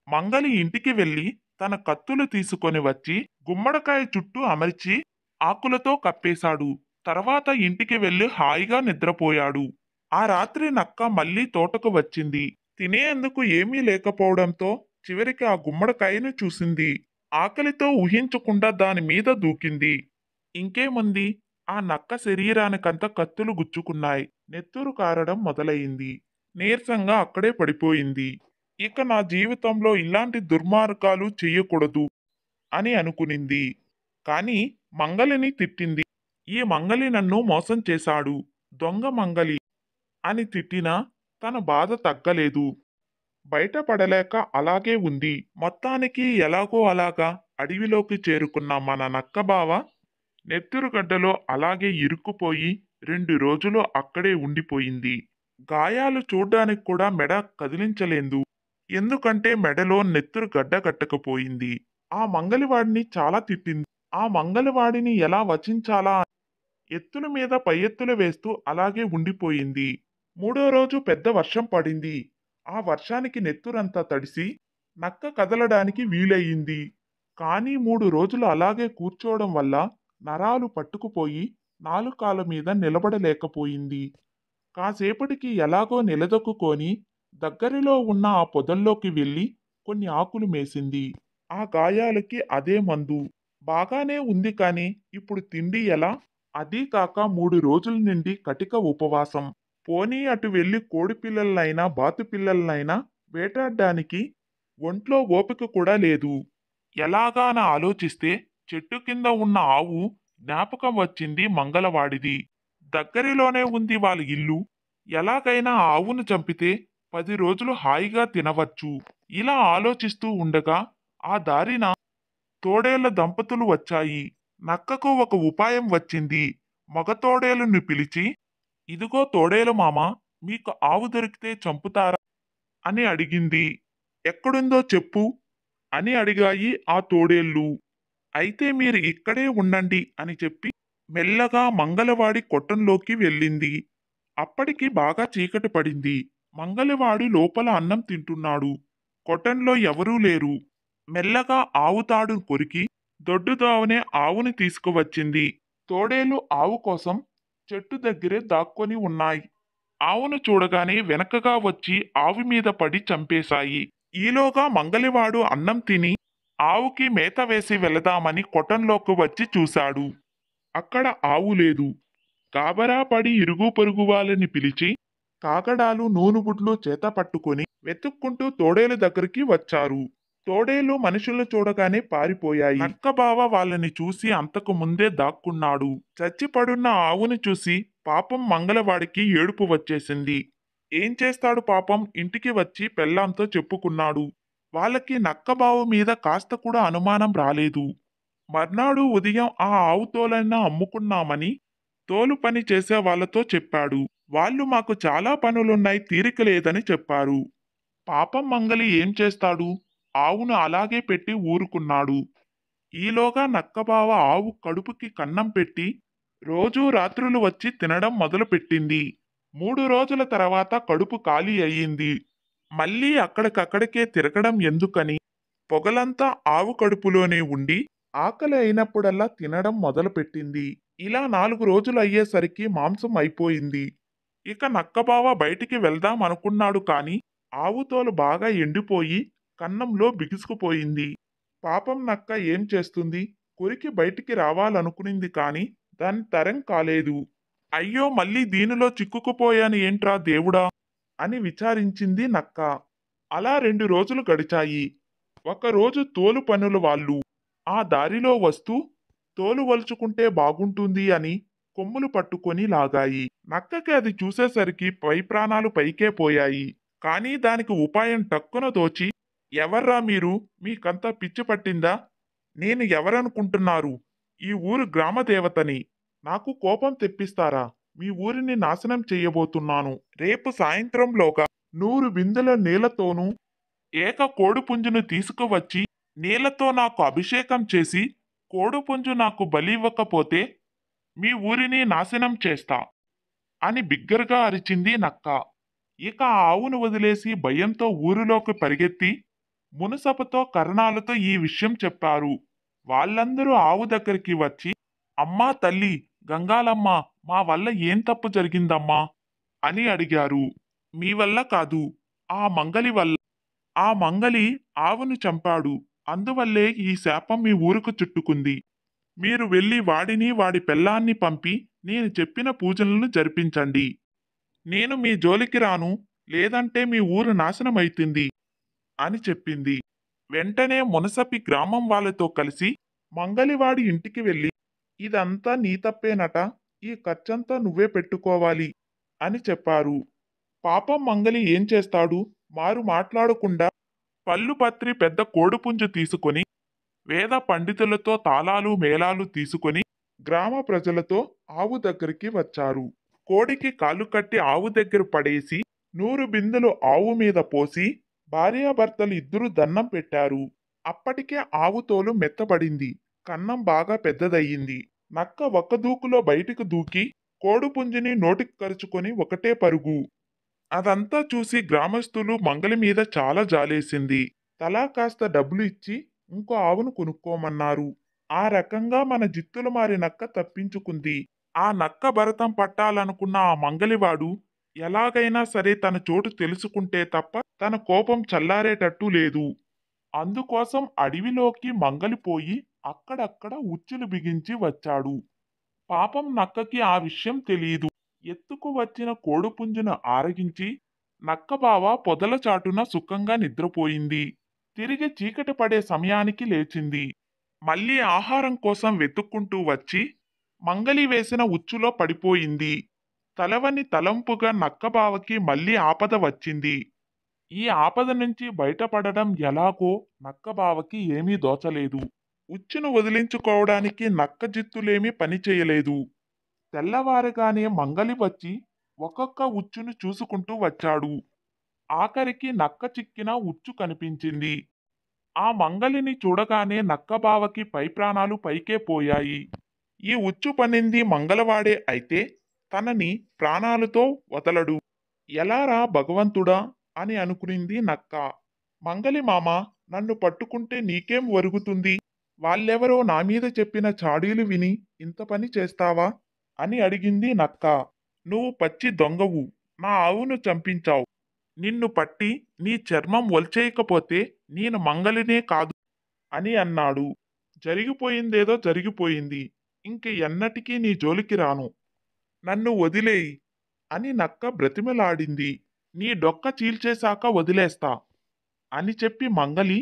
B: మంగలి ఇంటికి వెళ్లి తన కత్తులు తీసుకొని వచ్చి గుమ్మడికాయ చుట్టూ అమర్చి ఆకులతో కప్పేశాడు. తర్వాత ఇంటికి వెళ్లి హాయిగా నిద్రపోయాడు. ఆ రాత్రి నక్క మళ్ళీ తోటకు వచ్చింది. తినేందుకు ఏమీ లేకపోవడంతో చివరికి ఆ గుమ్మడికాయను చూసింది. ఆకలితో ఊహించకుండా దాని మీద దూకింది. ఇంకేముంది, ఆ నక్క శరీరానికంతా కత్తులు గుచ్చుకున్నాయి. నెత్తురు కారడం మొదలయింది. నీరసంగా అక్కడే పడిపోయింది. ఇక నా జీవితంలో ఇలాంటి దుర్మార్గాలు చెయ్యకూడదు అని అనుకునింది. కాని మంగలిని తిట్టింది. ఈ మంగలి నన్ను మోసం చేశాడు, దొంగ మంగలి అని తిట్టినా తన బాధ తగ్గలేదు. బయటపడలేక అలాగే ఉంది. మొత్తానికి ఎలాగో అలాగా అడవిలోకి చేరుకున్న మన నక్కబావ నెత్తురుగడ్డలో అలాగే ఇరుక్కుపోయి 2 రోజులు అక్కడే ఉండిపోయింది. గాయాలు చూడ్డానికి కూడా మెడ కదిలించలేదు. ఎందుకంటే మెడలో నెత్తురు గడ్డ కట్టకపోయింది. ఆ మంగలివాడిని చాలా తిట్టింది. ఆ మంగలివాడిని ఎలా వచించాలా ఎత్తుల మీద పై ఎత్తులు వేస్తూ అలాగే ఉండిపోయింది. 3వ రోజు పెద్ద వర్షం పడింది. ఆ వర్షానికి నెత్తురంతా తడిసి నక్క కదలడానికి వీలయ్యింది. కానీ 3 రోజులు అలాగే కూర్చోవడం వల్ల నరాలు పట్టుకుపోయి 4 కాళ్ళ మీద నిలబడలేకపోయింది. కాసేపటికి ఎలాగో నిలదొక్కుకొని దగ్గరలో ఉన్న ఆ పొదల్లోకి వెళ్ళి కొన్ని ఆకులు మేసింది. ఆ గాయాలకి అదే మందు. బాగానే ఉంది కాని ఇప్పుడు తిండి ఎలా? అదీ కాక 3 రోజుల నుండి కటిక ఉపవాసం. పోనీ అటు వెళ్ళి కోడి పిల్లలనైనా బాతు పిల్లలనైనా వేటాడ్డానికి ఒంట్లో ఓపిక కూడా లేదు. ఎలాగా అని ఆలోచిస్తే చెట్టు కింద ఉన్న ఆవు జ్ఞాపకం వచ్చింది మంగళవాడిది. దగ్గరలోనే ఉంది వాళ్ళ ఇల్లు. ఎలాగైనా ఆ ఆవును చంపితే 10 రోజులు హాయిగా తినవచ్చు. ఇలా ఆలోచిస్తూ ఉండగా ఆ దారిన తోడేళ్ల దంపతులు వచ్చాయి. నక్కకు ఒక ఉపాయం వచ్చింది. మగ తోడేలుని పిలిచి, ఇదిగో తోడేలు మామ, మీకు ఆవు దొరికితే చంపుతారా అని అడిగింది. ఎక్కడుందో చెప్పు అని అడిగాయి ఆ తోడేళ్ళు. అయితే మీరు ఇక్కడే ఉండండి అని చెప్పి మెల్లగా మంగళవాడి కొట్టంలోకి వెళ్ళింది. అప్పటికి బాగా చీకటి పడింది. మంగళవాడు లోపల అన్నం తింటున్నాడు. కొట్టంలో ఎవరూ లేరు. మెల్లగా ఆవు తాడు కొరికి దొడ్డుదావనే ఆవుని తీసుకువచ్చింది. తోడేలు ఆవు కోసం చెట్టు దగ్గరే దాక్కొని ఉన్నాయి. ఆవును చూడగానే వెనకగా వచ్చి ఆవు మీద పడి చంపేశాయి. ఈలోగా మంగలివాడు అన్నం తిని ఆవుకి మేత వేసి వెళదామని కొట్టంలోకి వచ్చి చూశాడు. అక్కడ ఆవు లేదు. గాబరా పడి ఇరుగు పొరుగు వాళ్ళని పిలిచి కాగడాలు నూనుగుడ్లు చేత పట్టుకొని వెతుక్కుంటూ తోడేలు దగ్గరికి వచ్చారు. తోడేలు మనుషులను చూడగానే పారిపోయాయి. నక్కబావ వాళ్ళని చూసి అంతకు ముందే దాక్కున్నాడు. చచ్చిపడున్న ఆవుని చూసి పాపం మంగళవాడికి ఏడుపు వచ్చేసింది. ఏం చేస్తాడు పాపం, ఇంటికి వచ్చి పెళ్ళాంతో చెప్పుకున్నాడు. వాళ్ళకి నక్కబావ మీద కాస్త కూడా అనుమానం రాలేదు. మర్నాడు ఉదయం ఆ ఆవు తోలైనా అమ్ముకున్నామని తోలు పని చేసే వాళ్ళతో చెప్పాడు. వాళ్ళు మాకు చాలా పనులున్నాయి, తీరిక లేదని చెప్పారు. పాపం మంగలి ఏం చేస్తాడు, ఆవును అలాగే పెట్టి ఊరుకున్నాడు. ఈలోగా నక్కబావ ఆవు కడుపుకి కన్నం పెట్టి రోజూ రాత్రులు వచ్చి తినడం మొదలుపెట్టింది. 3 రోజుల తర్వాత కడుపు ఖాళీ అయ్యింది. మళ్ళీ అక్కడికక్కడికే తిరగడం ఎందుకని పొగలంతా ఆవు కడుపులోనే ఉండి ఆకలి అయినప్పుడల్లా తినడం మొదలుపెట్టింది. ఇలా 4 రోజులు అయ్యేసరికి మాంసం అయిపోయింది. ఇక నక్కబావ బయటికి వెళ్దాం అనుకున్నాడు కాని ఆవు తోలు బాగా ఎండిపోయి కన్నంలో బిగుసుకుపోయింది. పాపం నక్క ఏం చేస్తుంది, కొరికి బయటికి రావాలనుకునింది కాని దాని తరం కాలేదు. అయ్యో, మళ్ళీ దీనిలో చిక్కుకుపోయాను ఏంట్రా దేవుడా అని విచారించింది నక్క. అలా 2 రోజులు గడిచాయి. ఒకరోజు తోలు పనుల వాళ్ళు ఆ దారిలో వస్తూ తోలు వలుచుకుంటే బాగుంటుంది అని కొమ్ములు పట్టుకొని లాగాయి. నక్కకి అది చూసేసరికి పై ప్రాణాలు పైకే పోయాయి. కానీ దానికి ఉపాయం టక్కున దోచి, ఎవర్రా మీరు, మీకంతా పిచ్చి పట్టిందా? నేను ఎవరనుకుంటున్నారు? ఈ ఊరు గ్రామదేవతని. నాకు కోపం తెప్పిస్తారా? మీ ఊరిని నాశనం చెయ్యబోతున్నాను. రేపు సాయంత్రంలోగా 100 బిందెల నీళ్లతోనూ ఏక కోడిపుంజును తీసుకువచ్చి నీళ్లతో నాకు అభిషేకం చేసి కోడిపుంజు నాకు బలి ఇవ్వకపోతే మీ ఊరిని నాశనం చేస్తా అని బిగ్గరగా అరిచింది నక్క. ఇక ఆ ఆవును వదిలేసి భయంతో ఊరిలోకి పరిగెత్తి మునసపుతో కరణాలతో ఈ విషయం చెప్పారు. వాళ్ళందరూ ఆవు దగ్గరికి వచ్చి, అమ్మా తల్లి, గంగాలమ్మ, మా వల్ల ఏం తప్పు జరిగిందమ్మా అని అడిగారు. మీ వల్ల కాదు, ఆ మంగలి వల్ల. ఆ మంగలి ఆవును చంపాడు. అందువల్లే ఈ శాపం మీ ఊరుకు చుట్టుకుంది. మీరు వెళ్ళి వాడిని వాడి పెళ్ళాన్ని పంపి నేను చెప్పిన పూజలను జరిపించండి. నేను మీ జోలికి రాను, లేదంటే మీ ఊరు నాశనమైతుంది అని చెప్పింది. వెంటనే మునసపి గ్రామం వాళ్ళతో కలిసి మంగలివాడి ఇంటికి వెళ్ళి, ఇదంతా నీ తప్పేనట, ఈ ఖర్చంతా నువ్వే పెట్టుకోవాలి అని చెప్పారు. పాపం మంగలి ఏం చేస్తాడు, మారు మాట్లాడకుండా పళ్ళు పత్రి పెద్ద కోడిపుంజు తీసుకొని వేద పండితులతో తాళాలు మేళాలు తీసుకొని గ్రామ ప్రజలతో ఆవు దగ్గరికి వచ్చారు. కోడికి కాళ్ళు కట్టి ఆవు దగ్గర పడేసి 100 బిందెలు ఆవు మీద పోసి భార్యాభర్తలు ఇద్దరు దండం పెట్టారు. అప్పటికే ఆవు తోలు మెత్తబడింది, కన్నం బాగా పెద్దదయ్యింది. నక్క ఒక్క దూకులో బయటికి దూకి కోడిపుంజిని నోటికి కరుచుకొని ఒకటే పరుగు. అదంతా చూసి గ్రామస్తులు మంగలి మీద చాలా జాలేసింది. తలా కాస్త డబ్బులు ఇచ్చి ఇంకో ఆవును కొనుక్కోమన్నారు. ఆ రకంగా మన జిత్తుల మారి నక్క తప్పించుకుంది. ఆ నక్క భరతం పట్టాలనుకున్న ఆ మంగలివాడు ఎలాగైనా సరే తన చోటు తెలుసుకుంటే తప్ప తన కోపం చల్లారేటట్టు లేదు. అందుకోసం అడవిలోకి మంగలిపోయి అక్కడక్కడ ఉచ్చులు బిగించి వచ్చాడు. పాపం నక్కకి ఆ విషయం తెలియదు. ఎత్తుకు వచ్చిన కోడిపుంజును ఆరగించి నక్కబావ పొదల చాటున సుఖంగా నిద్రపోయింది. తిరిగి చీకటి పడే సమయానికి లేచింది. మళ్ళీ ఆహారం కోసం వెతుక్కుంటూ వచ్చి మంగలి వేసిన ఉచ్చులో పడిపోయింది. తలవని తలంపుగా నక్కబావకి మళ్ళీ ఆపద వచ్చింది. ఈ ఆపద నుంచి బయటపడడం ఎలాగో నక్కబావకి ఏమీ దోచలేదు. ఉచ్చును వదిలించుకోవడానికి నక్క జిత్తులేమీ పనిచేయలేదు. తెల్లవారగానే మంగలి వచ్చి ఒక్కొక్క ఉచ్చును చూసుకుంటూ వచ్చాడు. ఆఖరికి నక్క చిక్కిన ఉచ్చు కనిపించింది. ఆ మంగలిని చూడగానే నక్కబావకి పై ప్రాణాలు పైకే పోయాయి. ఈ ఉచ్చు పనింది మంగళవాడే అయితే తనని ప్రాణాలతో వదలడు, ఎలారా భగవంతుడా అని అనుకునింది నక్క. మంగలి మామ, నన్ను పట్టుకుంటే నీకేం ఒరుగుతుంది? వాళ్ళెవరో నా మీద చెప్పిన చాడీలు విని ఇంత పని చేస్తావా అని అడిగింది నక్క. నువ్వు పచ్చి దొంగవు, నా ఆవును చంపించావు. నిన్ను పట్టి నీ చర్మం ఒల్చేయకపోతే నేను మంగలినే కాదు అని అన్నాడు. జరిగిపోయిందేదో జరిగిపోయింది, ఇంక ఎన్నటికీ నీ జోలికి రాను, నన్ను వదిలేయి అని నక్క బ్రతిమలాడింది. నీ డొక్క చీల్చేశాక వదిలేస్తా అని చెప్పి మంగలి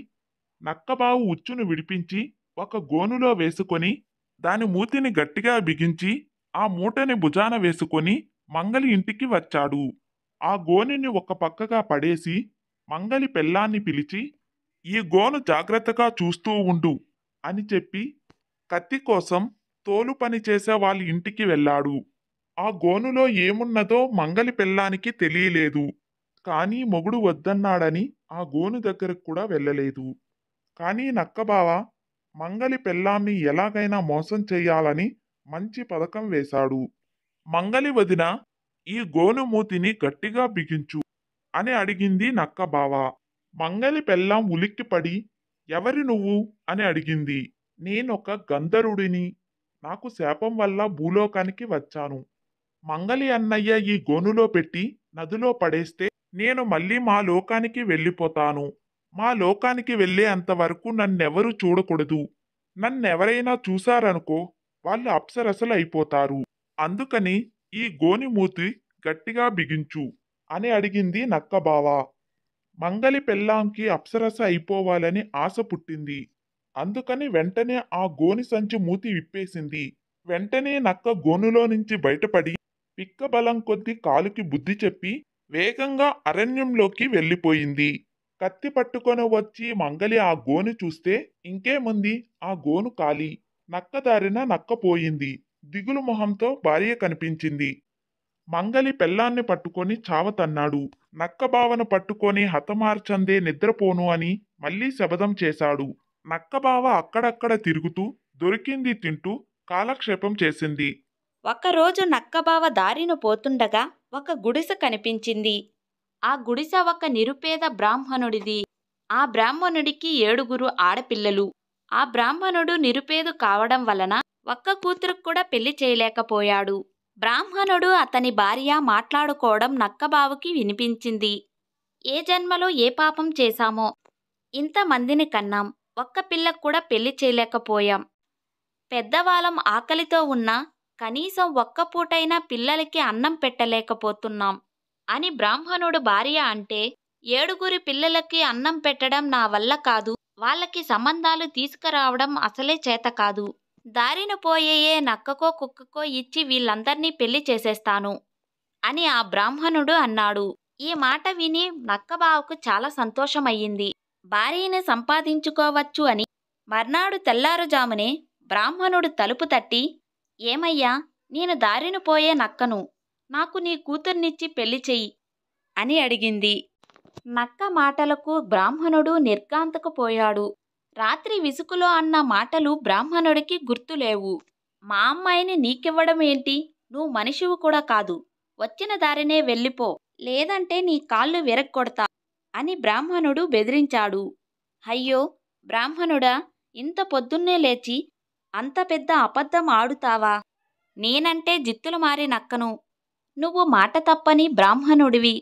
B: నక్కబావు ఉచ్చును విడిపించి ఒక గోనులో వేసుకొని దాని మూతిని గట్టిగా బిగించి ఆ మూటని భుజాన వేసుకొని మంగలి ఇంటికి వచ్చాడు. ఆ గోనిని ఒక పక్కగా పడేసి మంగలి పెళ్ళాన్ని పిలిచి, ఈ గోను జాగ్రత్తగా చూస్తూ ఉండు అని చెప్పి కత్తి కోసం తోలు పని చేసే వాళ్ళ ఇంటికి వెళ్ళాడు. ఆ గోనులో ఏమున్నదో మంగలి పెళ్ళానికి తెలియలేదు. కానీ మొగుడు వద్దన్నాడని ఆ గోను దగ్గరకు కూడా వెళ్ళలేదు. కానీ నక్కబావ మంగలి పెళ్ళాన్ని ఎలాగైనా మోసం చెయ్యాలని మంచి పథకం వేశాడు. మంగలి వదిన, ఈ గోను మూతిని గట్టిగా బిగించు అని అడిగింది నక్కబావ. మంగలి పెళ్ళాం ఉలిక్కిపడి, ఎవరి నువ్వు అని అడిగింది. నేనొక గంధర్వుడిని, నాకు శాపం వల్ల భూలోకానికి వచ్చాను. మంగలి అన్నయ్య ఈ గోనులో పెట్టి నదిలో పడేస్తే నేను మళ్ళీ మా లోకానికి వెళ్ళిపోతాను. మా లోకానికి వెళ్ళే అంతవరకు నన్నెవరూ చూడకూడదు. నన్నెవరైనా చూశారనుకో వాళ్ళు అప్సరసలు అయిపోతారు. అందుకని ఈ గోని మూతి గట్టిగా బిగించు అని అడిగింది నక్కబావ. మంగలి పెళ్ళాంకి అప్సరస అయిపోవాలని ఆశ పుట్టింది. అందుకని వెంటనే ఆ గోని సంచి మూతి విప్పేసింది. వెంటనే నక్క గోనులో నుంచి బయటపడి పిక్క బలం కొద్దీ కాలుకి బుద్ధి చెప్పి వేగంగా అరణ్యంలోకి వెళ్ళిపోయింది. కత్తి పట్టుకొని వచ్చి మంగలి ఆ గోను చూస్తే ఇంకేముంది, ఆ గోను ఖాళీ. నక్క దారిన నక్క పోయింది. దిగులు మొహంతో భార్య కనిపించింది. మంగలి పెళ్ళాన్ని పట్టుకొని చావతన్నాడు. నక్క బావను పట్టుకొని హతమార్చందే నిద్రపోను అని మళ్ళీ శపథం చేశాడు. నక్కబావ అక్కడక్కడ తిరుగుతూ దొరికింది తింటూ కాలక్షేపం చేసింది.
A: ఒకరోజు నక్కబావ దారిన పోతుండగా ఒక గుడిసె కనిపించింది. ఆ గుడిసె ఒక నిరుపేద బ్రాహ్మణుడిది. ఆ బ్రాహ్మణుడికి 7 ఆడపిల్లలు. ఆ బ్రాహ్మణుడు నిరుపేద కావడం వలన ఒక్క కూతురుకు కూడా పెళ్లి చేయలేకపోయాడు. బ్రాహ్మణుడు అతని భార్య మాట్లాడుకోవడం నక్కబావకి వినిపించింది. ఏ జన్మలో ఏ పాపం చేశామో ఇంతమందిని కన్నాం, ఒక్క పిల్లకు కూడా పెళ్లి చేయలేకపోయాం. పెద్దవాళ్ళం ఆకలితో ఉన్నా కనీసం ఒక్క పూటైనా పిల్లలకి అన్నం పెట్టలేకపోతున్నాం అని బ్రాహ్మణుడు భార్య అంటే, 7 పిల్లలకి అన్నం పెట్టడం నా వల్ల కాదు, వాళ్ళకి సంబంధాలు తీసుకురావడం అసలే చేత కాదు. దారిన పోయే నక్కకో కుక్కకో ఇచ్చి వీళ్ళందర్నీ పెళ్లి చేసేస్తాను అని ఆ బ్రాహ్మణుడు అన్నాడు. ఈ మాట విని నక్కబావకు చాలా సంతోషమయ్యింది. భార్యని సంపాదించుకోవచ్చు అని. మర్నాడు తెల్లారుజామునే బ్రాహ్మణుడు తలుపు తట్టి, ఏమయ్యా, నేను దారిన పోయే నక్కను, నాకు నీ కూతుర్నిచ్చి పెళ్లి చెయ్యి అని అడిగింది. నక్క మాటలకు బ్రాహ్మణుడు నిర్ఘాంతకుపోయాడు. రాత్రి విసుకులో అన్న మాటలు బ్రాహ్మణుడికి గుర్తులేవు. మా అమ్మాయిని నీకివ్వడం ఏంటి, నువ్వు మనిషివి కూడా కాదు, వచ్చిన దారినే వెళ్ళిపో, లేదంటే నీ కాళ్ళు విరగ్గొడతా అని బ్రాహ్మణుడు బెదిరించాడు. అయ్యో బ్రాహ్మణుడా, ఇంత పొద్దున్నే లేచి అంత పెద్ద అబద్ధం ఆడుతావా? నేనంటే జిత్తులు మారి నక్కను, నువ్వు మాట తప్పని బ్రాహ్మణుడివి.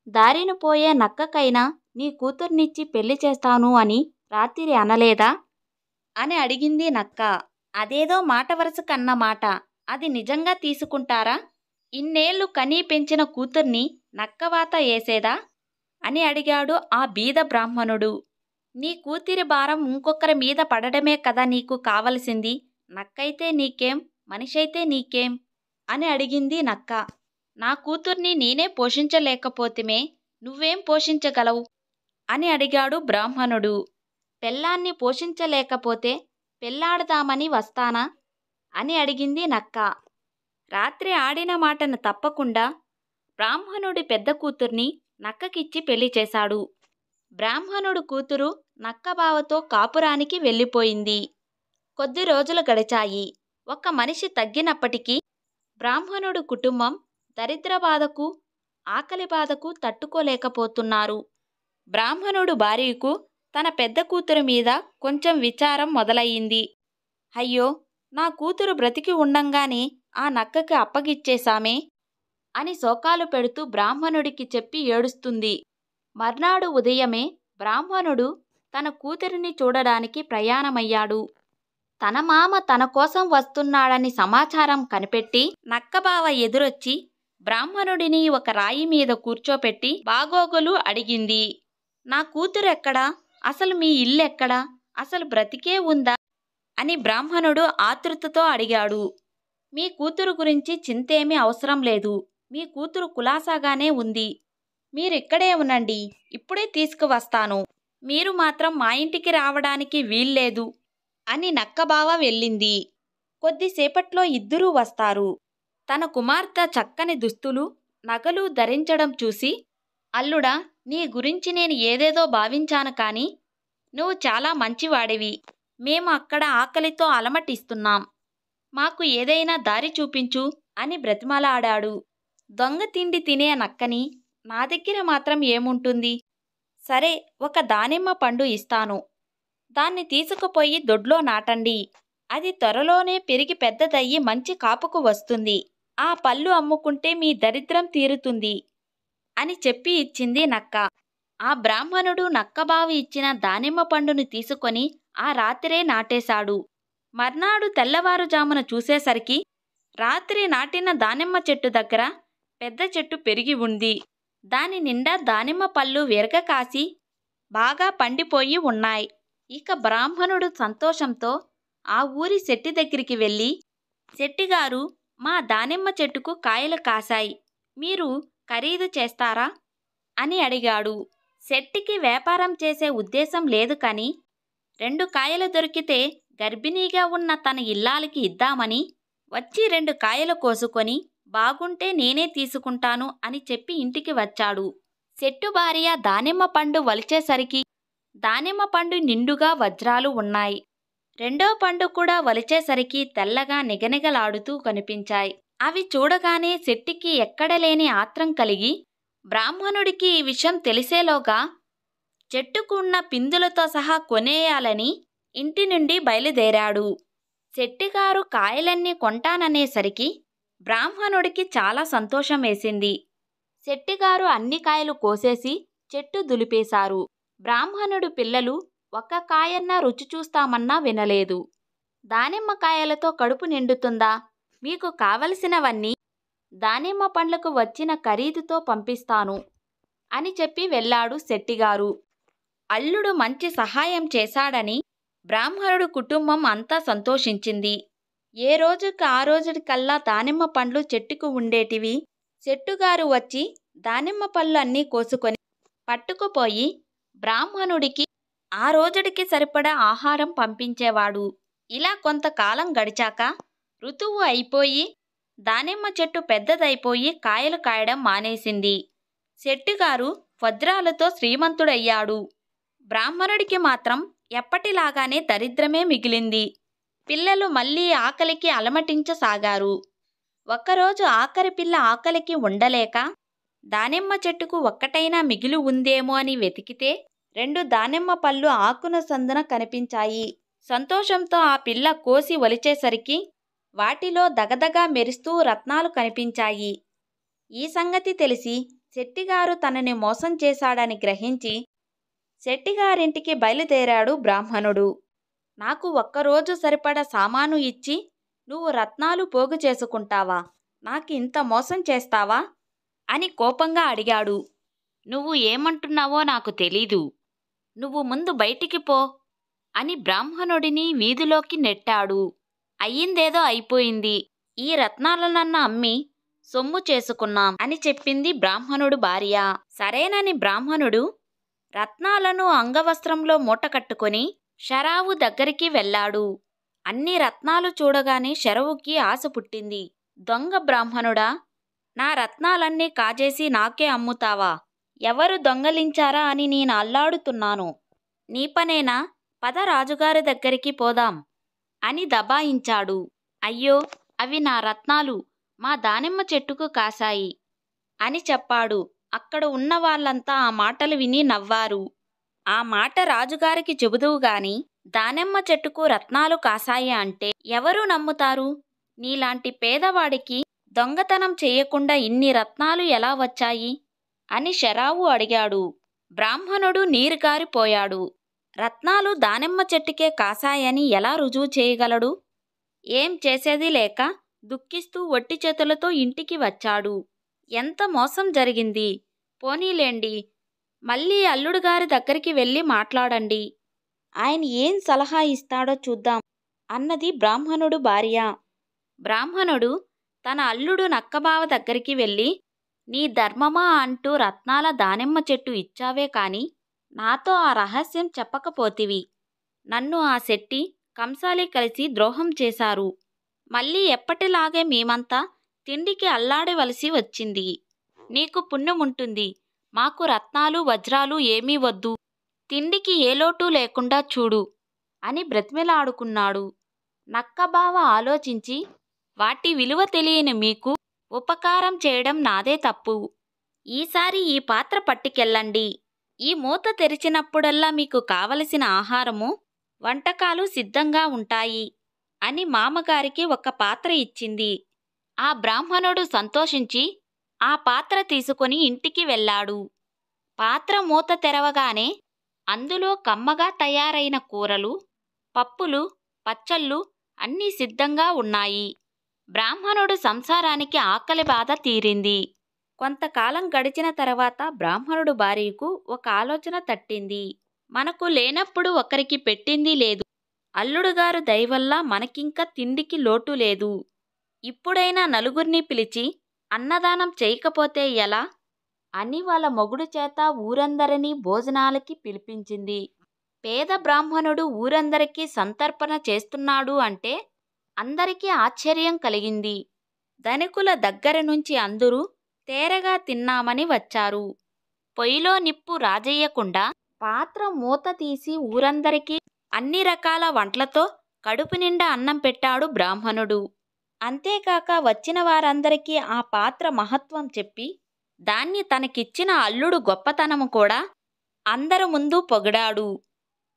A: దారిన పోయే నక్కకైనా నీ కూతుర్నిచ్చి పెళ్లి చేస్తాను అని రాత్రి అనలేదా అని అడిగింది నక్క. అదేదో మాట వరుసకన్న మాట, అది నిజంగా తీసుకుంటారా? ఇన్నేళ్లు కనీ పెంచిన కూతుర్ని నక్కవాత ఏసేదా అని అడిగాడు ఆ బీద బ్రాహ్మణుడు. నీ కూతురి భారం ఇంకొకరి మీద పడడమే కదా నీకు కావలసింది, నక్కైతే నీకేం, మనిషైతే నీకేం అని అడిగింది నక్క. నా కూతుర్ని నేనే పోషించలేకపోతేమే, నువ్వేం పోషించగలవు అని అడిగాడు బ్రాహ్మణుడు. పెళ్ళాన్ని పోషించలేకపోతే పెళ్ళాడదామని వస్తానా అని అడిగింది నక్క. రాత్రి ఆడిన మాటను తప్పకుండా బ్రాహ్మణుడి పెద్ద కూతుర్ని నక్కకిచ్చి పెళ్లి చేశాడు. బ్రాహ్మణుడు కూతురు నక్కబావతో కాపురానికి వెళ్ళిపోయింది. కొద్ది రోజులు గడిచాయి. ఒక మనిషి తగ్గినప్పటికీ బ్రాహ్మణుడు కుటుంబం దరిద్ర బాధకు, ఆకలి బాధకు తట్టుకోలేకపోతున్నారు. బ్రాహ్మణుడు భార్యకు తన పెద్ద కూతురు మీద కొంచెం విచారం మొదలయ్యింది. అయ్యో, నా కూతురు బ్రతికి ఉండంగానే ఆ నక్కకి అప్పగిచ్చేశామే అని శోకాలు పెడుతూ బ్రాహ్మణుడికి చెప్పి ఏడుస్తుంది. మర్నాడు ఉదయమే బ్రాహ్మణుడు తన కూతురిని చూడడానికి ప్రయాణమయ్యాడు. తన మామ తన కోసం వస్తున్నాడని సమాచారం కనిపెట్టి నక్కబావ ఎదురొచ్చి బ్రాహ్మణుడిని ఒక రాయి మీద కూర్చోపెట్టి బాగోగులు అడిగింది. నా కూతురెక్కడా, అసలు మీ ఇల్లెక్కడా, అసలు బ్రతికే ఉందా అని బ్రాహ్మణుడు ఆతృతతో అడిగాడు. మీ కూతురు గురించి చింతేమీ అవసరం లేదు, మీ కూతురు కులాసాగానే ఉంది, మీరిక్కడే ఉండండి, ఇప్పుడే తీసుకువస్తాను, మీరు మాత్రం మా ఇంటికి రావడానికి వీల్లేదు అని నక్కబావ వెళ్ళింది. కొద్దిసేపట్లో ఇద్దరూ వస్తారు. తన కుమార్తె చక్కని దుస్తులు, నగలు ధరించడం చూసి, అల్లుడా, నీ గురించి నేను ఏదేదో భావించాను, కానీ నువ్వు చాలా మంచివాడివి, మేము అక్కడ ఆకలితో అలమటిస్తున్నాం, మాకు ఏదైనా దారి చూపించు అని బ్రతిమలాడాడు. దొంగ తిండి తినే నక్కని నా దగ్గర మాత్రం ఏముంటుంది, సరే ఒక దానిమ్మ పండు ఇస్తాను, దాన్ని తీసుకుపోయి దొడ్లో నాటండి, అది త్వరలోనే పెరిగి పెద్దదయ్యి మంచి కాపుకు వస్తుంది, ఆ పళ్ళు అమ్ముకుంటే మీ దరిద్రం తీరుతుంది అని చెప్పి ఇచ్చింది నక్క. ఆ బ్రాహ్మణుడు నక్కబావ ఇచ్చిన దానిమ్మ పండును తీసుకొని ఆ రాత్రే నాటేశాడు. మర్నాడు తెల్లవారుజామున చూసేసరికి రాత్రి నాటిన దానిమ్మ చెట్టు దగ్గర పెద్ద చెట్టు పెరిగి ఉంది. దాని నిండా దానిమ్మ పళ్ళు విరగకాసి బాగా పండిపోయి ఉన్నాయి. ఇక బ్రాహ్మణుడు సంతోషంతో ఆ ఊరి శెట్టి దగ్గరికి వెళ్ళి, శెట్టిగారు, మా దానిమ్మ చెట్టుకు కాయలు కాశాయి, మీరు ఖరీదు చేస్తారా అని అడిగాడు. శెట్టికి వ్యాపారం చేసే ఉద్దేశం లేదు, కానీ 2 కాయలు దొరికితే గర్భిణీగా ఉన్న తన ఇల్లాలికి ఇద్దామని వచ్చి 2 కాయలు కోసుకొని, బాగుంటే నేనే తీసుకుంటాను అని చెప్పి ఇంటికి వచ్చాడు. శెట్టు భార్య దానిమ్మ పండు వలిచేసరికి దానిమ్మ పండు నిండుగా వజ్రాలు ఉన్నాయి. 2వ పండు కూడా వలిచేసరికి తెల్లగా నిగనిగలాడుతూ కనిపించాయి. అవి చూడగానే శెట్టికి ఎక్కడలేని ఆత్రం కలిగి, బ్రాహ్మణుడికి ఈ విషయం తెలిసేలోగా చెట్టుకు ఉన్న పిందులతో సహా కొనేయాలని ఇంటి నుండి బయలుదేరాడు. శెట్టిగారు కాయలన్నీ కొంటాననేసరికి బ్రాహ్మణుడికి చాలా సంతోషం వేసింది. శెట్టిగారు అన్ని కాయలు కోసేసి చెట్టు దులిపేశారు. బ్రాహ్మణుడు పిల్లలు ఒక్క కాయన్నా రుచి చూస్తామన్నా వినలేదు. దానిమ్మకాయలతో కడుపు నిండుతుందా? మీకు కావలసినవన్నీ దానిమ్మ పండ్లకు వచ్చిన ఖరీదుతో పంపిస్తాను అని చెప్పి వెళ్ళాడు శెట్టిగారు. అల్లుడు మంచి సహాయం చేశాడని బ్రాహ్మణుడు కుటుంబం అంతా సంతోషించింది. ఏ రోజుకి ఆ రోజుకల్లా దానిమ్మ పండ్లు చెట్టుకు ఉండేటివి. శెట్టుగారు వచ్చి దానిమ్మ పళ్ళు అన్నీ కోసుకొని పట్టుకుపోయి బ్రాహ్మణుడికి ఆ రోజుడికి సరిపడా ఆహారం పంపించేవాడు. ఇలా కొంతకాలం గడిచాక ఋతువు అయిపోయి దానిమ్మ చెట్టు పెద్దదైపోయి కాయలు కాయడం మానేసింది. శెట్టిగారు వజ్రాలతో శ్రీమంతుడయ్యాడు. బ్రాహ్మణుడికి మాత్రం ఎప్పటిలాగానే దరిద్రమే మిగిలింది. పిల్లలు మళ్ళీ ఆకలికి అలమటించసాగారు. ఒక్కరోజు ఆఖరి పిల్ల ఆకలికి ఉండలేక దానిమ్మ చెట్టుకు ఒక్కటైనా మిగిలి ఉందేమో అని వెతికితే 2 దానిమ్మ పళ్ళు ఆకున సందున కనిపించాయి. సంతోషంతో ఆ పిల్ల కోసి ఒలిచేసరికి వాటిలో దగదగా మెరుస్తూ రత్నాలు కనిపించాయి. ఈ సంగతి తెలిసి శెట్టిగారు తనని మోసం చేశాడని గ్రహించి శెట్టిగారింటికి బయలుదేరాడు బ్రాహ్మణుడు. నాకు ఒక్కరోజు సరిపడ సామాను ఇచ్చి నువ్వు రత్నాలు పోగు చేసుకుంటావా? నాకు ఇంత మోసం చేస్తావా అని కోపంగా అడిగాడు. నువ్వు ఏమంటున్నావో నాకు తెలీదు. నువ్వు ముందు బయటికి పో అని బ్రాహ్మణుడిని వీధిలోకి నెట్టాడు. అయ్యిందేదో అయిపోయింది. ఈ రత్నాలనన్నా అమ్మి సొమ్ము చేసుకున్నాం అని చెప్పింది బ్రాహ్మణుడు భార్య. సరేనని బ్రాహ్మణుడు రత్నాలను అంగవస్త్రంలో మూటకట్టుకొని షరావు దగ్గరికి వెళ్ళాడు. అన్ని రత్నాలు చూడగానే షరవుకి ఆశ పుట్టింది. దొంగ బ్రాహ్మణుడా, నా రత్నాలన్నీ కాజేసి నాకే అమ్ముతావా? ఎవరు దొంగలించారా అని నేను అల్లాడుతున్నాను. నీ పనేనా? పద రాజుగారి దగ్గరికి పోదాం అని దబాయించాడు. అయ్యో, అవి నా రత్నాలు మా దానిమ్మ చెట్టుకు కాశాయి అని చెప్పాడు. అక్కడ ఉన్న వాళ్ళంతా ఆ మాటలు విని నవ్వారు. ఆ మాట రాజుగారికి చెబుదువుగాని దానిమ్మ చెట్టుకు రత్నాలు కాశాయి అంటే ఎవరు నమ్ముతారు? నీలాంటి పేదవాడికి దొంగతనం చెయ్యకుండా ఇన్ని రత్నాలు ఎలా వచ్చాయి అని షరావు అడిగాడు. బ్రాహ్మణుడు నీరుగారిపోయాడు. రత్నాలు దానిమ్మ చెట్టుకే కాశాయని ఎలా రుజువు చేయగలడు? ఏం చేసేది లేక దుఃఖిస్తూ ఒట్టి చేతులతో ఇంటికి వచ్చాడు. ఎంత మోసం జరిగింది. పోనీలేండి, మళ్ళీ అల్లుడుగారి దగ్గరికి వెళ్ళి మాట్లాడండి. ఆయన ఏం సలహా ఇస్తాడో చూద్దాం అన్నది బ్రాహ్మణుడు భార్య. బ్రాహ్మణుడు తన అల్లుడు నక్కబావ దగ్గరికి వెళ్ళి, నీ ధర్మమా అంటూ రత్నాల దానిమ్మ చెట్టు ఇచ్చావే కాని నాతో ఆ రహస్యం చెప్పకపోతివి. నన్ను ఆ శెట్టి కంసాలి కలిసి ద్రోహం చేశారు. మళ్ళీ ఎప్పటిలాగే మేమంతా తిండికి అల్లాడవలసి వచ్చింది. నీకు పుణ్యముంటుంది. మాకు రత్నాలు వజ్రాలు ఏమీ వద్దు. తిండికి ఏ లోటు లేకుండా చూడు అని బ్రతిమిలాడుకున్నాడు. నక్కబావ ఆలోచించి, వాటి విలువ తెలియని మీకు ఉపకారం చేయడం నాదే తప్పు. ఈసారి ఈ పాత్ర పట్టుకెళ్ళండి. ఈ మూత తెరిచినప్పుడల్లా మీకు కావలసిన ఆహారము వంటకాలు సిద్ధంగా ఉంటాయి అని మామగారికి ఒక పాత్ర ఇచ్చింది. ఆ బ్రాహ్మణుడు సంతోషించి ఆ పాత్ర తీసుకొని ఇంటికి వెళ్ళాడు. పాత్ర మూత తెరవగానే అందులో కమ్మగా తయారైన కూరలు, పప్పులు, పచ్చళ్ళు అన్నీ సిద్ధంగా ఉన్నాయి. బ్రాహ్మణుడు సంసారానికి ఆకలి బాధ తీరింది. కొంతకాలం గడిచిన తర్వాత బ్రాహ్మణుడు భార్యకు ఒక ఆలోచన తట్టింది. మనకు లేనప్పుడు ఒకరికి పెట్టింది లేదు. అల్లుడుగారు దయవల్ల మనకింక తిండికి లోటు లేదు. ఇప్పుడైనా నలుగురిని పిలిచి అన్నదానం చేయకపోతే ఎలా అని వాళ్ళ మొగుడు చేత ఊరందరినీ భోజనాలకి పిలిపించింది. పేద బ్రాహ్మణుడు ఊరందరికీ సంతర్పణ చేస్తున్నాడు అంటే అందరికీ ఆశ్చర్యం కలిగింది. ధనికుల దగ్గర నుంచి అందరూ తేరగా తిన్నామని వచ్చారు. పొయ్యిలో నిప్పు రాజేయకుండా పాత్ర మూత తీసి ఊరందరికీ అన్ని రకాల వంటలతో కడుపు నిండా అన్నం పెట్టాడు బ్రాహ్మణుడు. అంతేకాక వచ్చిన వారందరికీ ఆ పాత్ర మహత్వం చెప్పి దాన్ని తనకిచ్చిన అల్లుడు గొప్పతనము కూడా అందరి ముందు పొగిడాడు.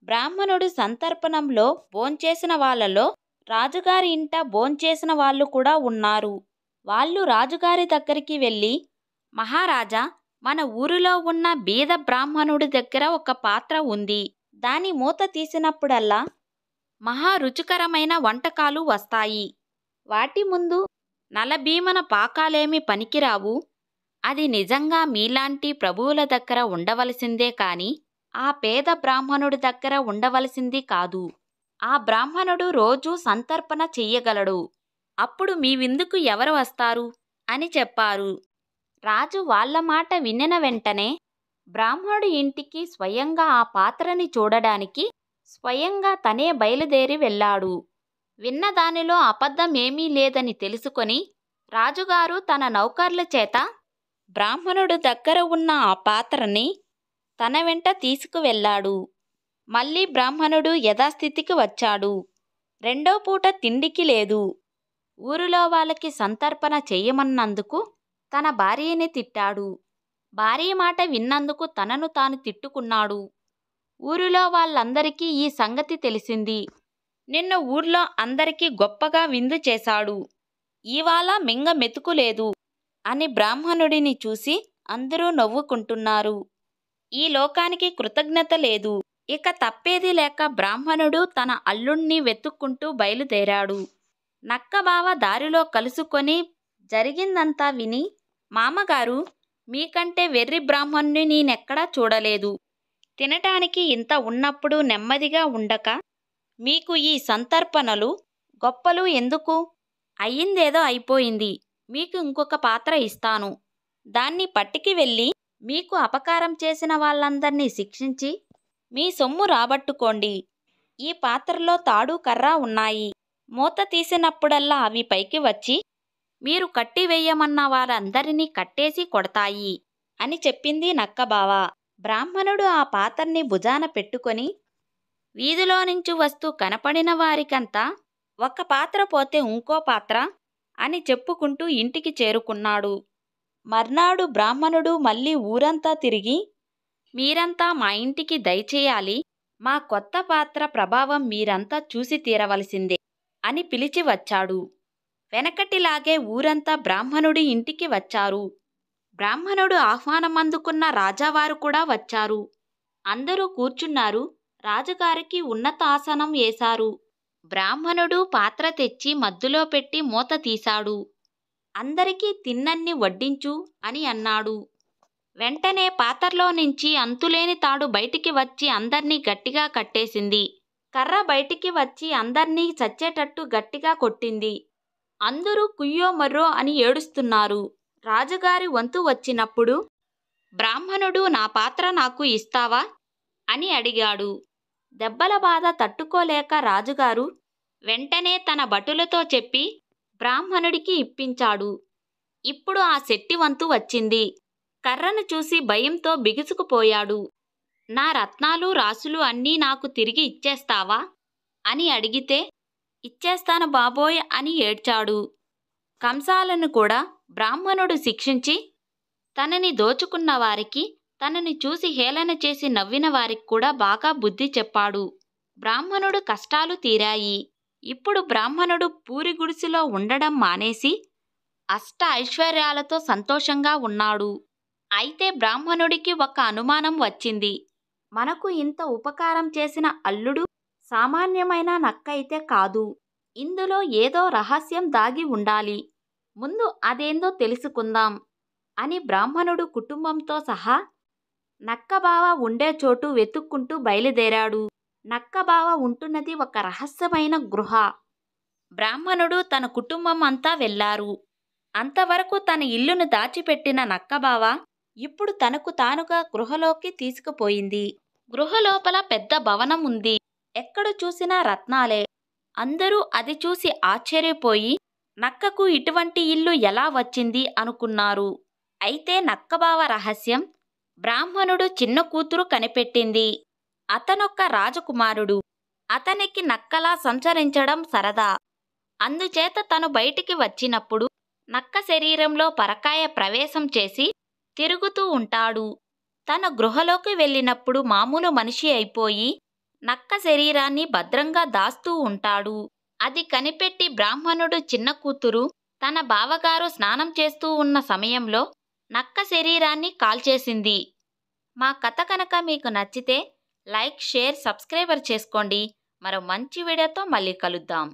A: బ్రాహ్మణుడు సంతర్పణంలో భోంచేసిన వాళ్ళలో రాజుగారి ఇంట భోంచేసిన వాళ్ళు కూడా ఉన్నారు. వాళ్ళు రాజుగారి దగ్గరికి వెళ్ళి, మహారాజా, మన ఊరిలో ఉన్న బీద బ్రాహ్మణుడి దగ్గర ఒక పాత్ర ఉంది. దాని మూత తీసినప్పుడల్లా మహా రుచికరమైన వంటకాలు వస్తాయి. వాటి ముందు నలభీమన పాకాలేమి పనికిరావు. అది నిజంగా మీలాంటి ప్రభువుల దగ్గర ఉండవలసిందే కాని ఆ పేద బ్రాహ్మణుడి దగ్గర ఉండవలసింది కాదు. ఆ బ్రాహ్మణుడు రోజూ సంతర్పణ చెయ్యగలడు. అప్పుడు మీ విందుకు ఎవరు వస్తారు అని చెప్పారు. రాజు వాళ్ళ మాట వినిన వెంటనే బ్రాహ్మణుడి ఇంటికి స్వయంగా ఆ పాత్రని చూడడానికి స్వయంగా తనే బయలుదేరి వెళ్ళాడు. విన్న దానిలో అబద్ధం ఏమీ లేదని తెలుసుకొని రాజుగారు తన నౌకర్ల చేత బ్రాహ్మణుడు దగ్గర ఉన్న ఆ పాత్రని తన వెంట తీసుకువెళ్ళాడు. మళ్ళీ బ్రాహ్మణుడు యథాస్థితికి వచ్చాడు. రెండో పూట తిండికి లేదు. ఊరిలో వాళ్ళకి సంతర్పణ చెయ్యమన్నందుకు తన భార్యని తిట్టాడు. భార్య మాట విన్నందుకు తనను తాను తిట్టుకున్నాడు. ఊరిలో వాళ్ళందరికీ ఈ సంగతి తెలిసింది. నిన్న ఊర్లో అందరికీ గొప్పగా విందు చేశాడు, ఇవాళ మింగ మెతుకులేదు అని బ్రాహ్మణుడిని చూసి అందరూ నవ్వుకుంటున్నారు. ఈ లోకానికి కృతజ్ఞత లేదు. ఇక తప్పేది లేక బ్రాహ్మణుడు తన అల్లుణ్ణి వెతుక్కుంటూ బయలుదేరాడు. నక్కబావ దారిలో కలుసుకొని జరిగిందంతా విని, మామగారు, మీకంటే వెర్రి బ్రాహ్మణ్ణి నేనెక్కడా చూడలేదు. తినటానికి ఇంత ఉన్నప్పుడు నెమ్మదిగా ఉండక మీకు ఈ సంతర్పణలు గొప్పలు ఎందుకు? అయ్యిందేదో అయిపోయింది. మీకు ఇంకొక పాత్ర ఇస్తాను. దాన్ని పట్టుకి వెళ్ళి మీకు అపకారం చేసిన వాళ్ళందర్నీ శిక్షించి మీ సొమ్ము రాబట్టుకోండి. ఈ పాత్రలో తాడు కర్ర ఉన్నాయి. మూత తీసినప్పుడల్లా అవి పైకి వచ్చి మీరు కట్టివేయమన్న వారందరినీ కట్టేసి కొడతాయి అని చెప్పింది నక్కబావ. బ్రాహ్మణుడు ఆ పాత్రని భుజాన పెట్టుకొని వీధిలో నుంచి వస్తూ కనపడిన వారికంతా ఒక పాత్ర పోతే ఇంకో పాత్ర అని చెప్పుకుంటూ ఇంటికి చేరుకున్నాడు. మర్నాడు బ్రాహ్మణుడు మళ్ళీ ఊరంతా తిరిగి, మీరంతా మా ఇంటికి దయచేయాలి. మా కొత్త పాత్ర ప్రభావం మీరంతా చూసి తీరవలసిందే అని పిలిచి వచ్చాడు. వెనకటిలాగే ఊరంతా బ్రాహ్మణుడి ఇంటికి వచ్చారు. బ్రాహ్మణుడు ఆహ్వానం అందుకున్న రాజావారు కూడా వచ్చారు. అందరూ కూర్చున్నారు. రాజుగారికి ఉన్నత ఆసనం వేశారు. బ్రాహ్మణుడు పాత్ర తెచ్చి మధ్యలో పెట్టి మూత తీశాడు. అందరికీ తిన్నన్ని వడ్డించు అని అన్నాడు. వెంటనే పాత్రలో నుంచి అంతులేని తాడు బయటికి వచ్చి అందర్నీ గట్టిగా కట్టేసింది. కర్ర బయటికి వచ్చి అందర్నీ చచ్చేటట్టు గట్టిగా కొట్టింది. అందరూ కుయ్యో మర్రో అని ఏడుస్తున్నారు. రాజుగారి వంతు వచ్చినప్పుడు బ్రాహ్మణుడు నా పాత్ర నాకు ఇస్తావా అని అడిగాడు. దెబ్బల బాధ తట్టుకోలేక రాజుగారు వెంటనే తన భటులతో చెప్పి బ్రాహ్మణుడికి ఇప్పించాడు. ఇప్పుడు ఆ శెట్టి వంతు వచ్చింది. కర్రను చూసి భయంతో బిగుసుకుపోయాడు. నా రత్నాలు రాసులు అన్నీ నాకు తిరిగి ఇచ్చేస్తావా అని అడిగితే, ఇచ్చేస్తాను బాబోయ్ అని ఏడ్చాడు. కంసాలను కూడా బ్రాహ్మణుడు శిక్షించి తనని దోచుకున్న వారికి, తనని చూసి హేళన చేసి నవ్విన వారికి కూడా బాగా బుద్ధి చెప్పాడు. బ్రాహ్మణుడు కష్టాలు తీరాయి. ఇప్పుడు బ్రాహ్మణుడు పూరి గుడిసెలో ఉండడం మానేసి అష్ట ఐశ్వర్యాలతో సంతోషంగా ఉన్నాడు. అయితే బ్రాహ్మణుడికి ఒక అనుమానం వచ్చింది. మనకు ఇంత ఉపకారం చేసిన అల్లుడు సామాన్యమైన నక్క అయితే కాదు. ఇందులో ఏదో రహస్యం దాగి ఉండాలి. ముందు అదేందో తెలుసుకుందాం అని బ్రాహ్మణుడు కుటుంబంతో సహా నక్కబావ ఉండే చోటు వెతుక్కుంటూ బయలుదేరాడు. నక్కబావ ఉంటున్నది ఒక రహస్యమైన గృహ. బ్రాహ్మణుడు తన కుటుంబం అంతా వెళ్లారు. అంతవరకు తన ఇల్లును దాచిపెట్టిన నక్కబావ ఇప్పుడు తనకు తానుగా గృహలోకి తీసుకుపోయింది. గృహ లోపల పెద్ద భవనం ఉంది. ఎక్కడ చూసినా రత్నాలే. అందరూ అది చూసి ఆశ్చర్యపోయి నక్కకు ఇటువంటి ఇల్లు ఎలా వచ్చింది అనుకున్నారు. అయితే నక్కబావ రహస్యం బ్రాహ్మణుడు చిన్న కూతురు కనిపెట్టింది. అతనొక్క రాజకుమారుడు. అతనికి నక్కలా సంచరించడం సరదా. అందుచేత తను బయటికి వచ్చినప్పుడు నక్క శరీరంలో పరకాయ ప్రవేశం చేసి తిరుగుతూ ఉంటాడు. తన గృహలోకి వెళ్ళినప్పుడు మామూలు మనిషి అయిపోయి నక్క శరీరాన్ని భద్రంగా దాస్తూ ఉంటాడు. అది కనిపెట్టి బ్రాహ్మణుడు చిన్న కూతురు తన బావగారు స్నానం చేస్తూ ఉన్న సమయంలో నక్క శరీరాన్ని కాల్చేసింది. మా కథ కనుక మీకు నచ్చితే లైక్, షేర్, సబ్స్క్రైబర్ చేసుకోండి. మరో మంచి వీడియోతో మళ్ళీ కలుద్దాం.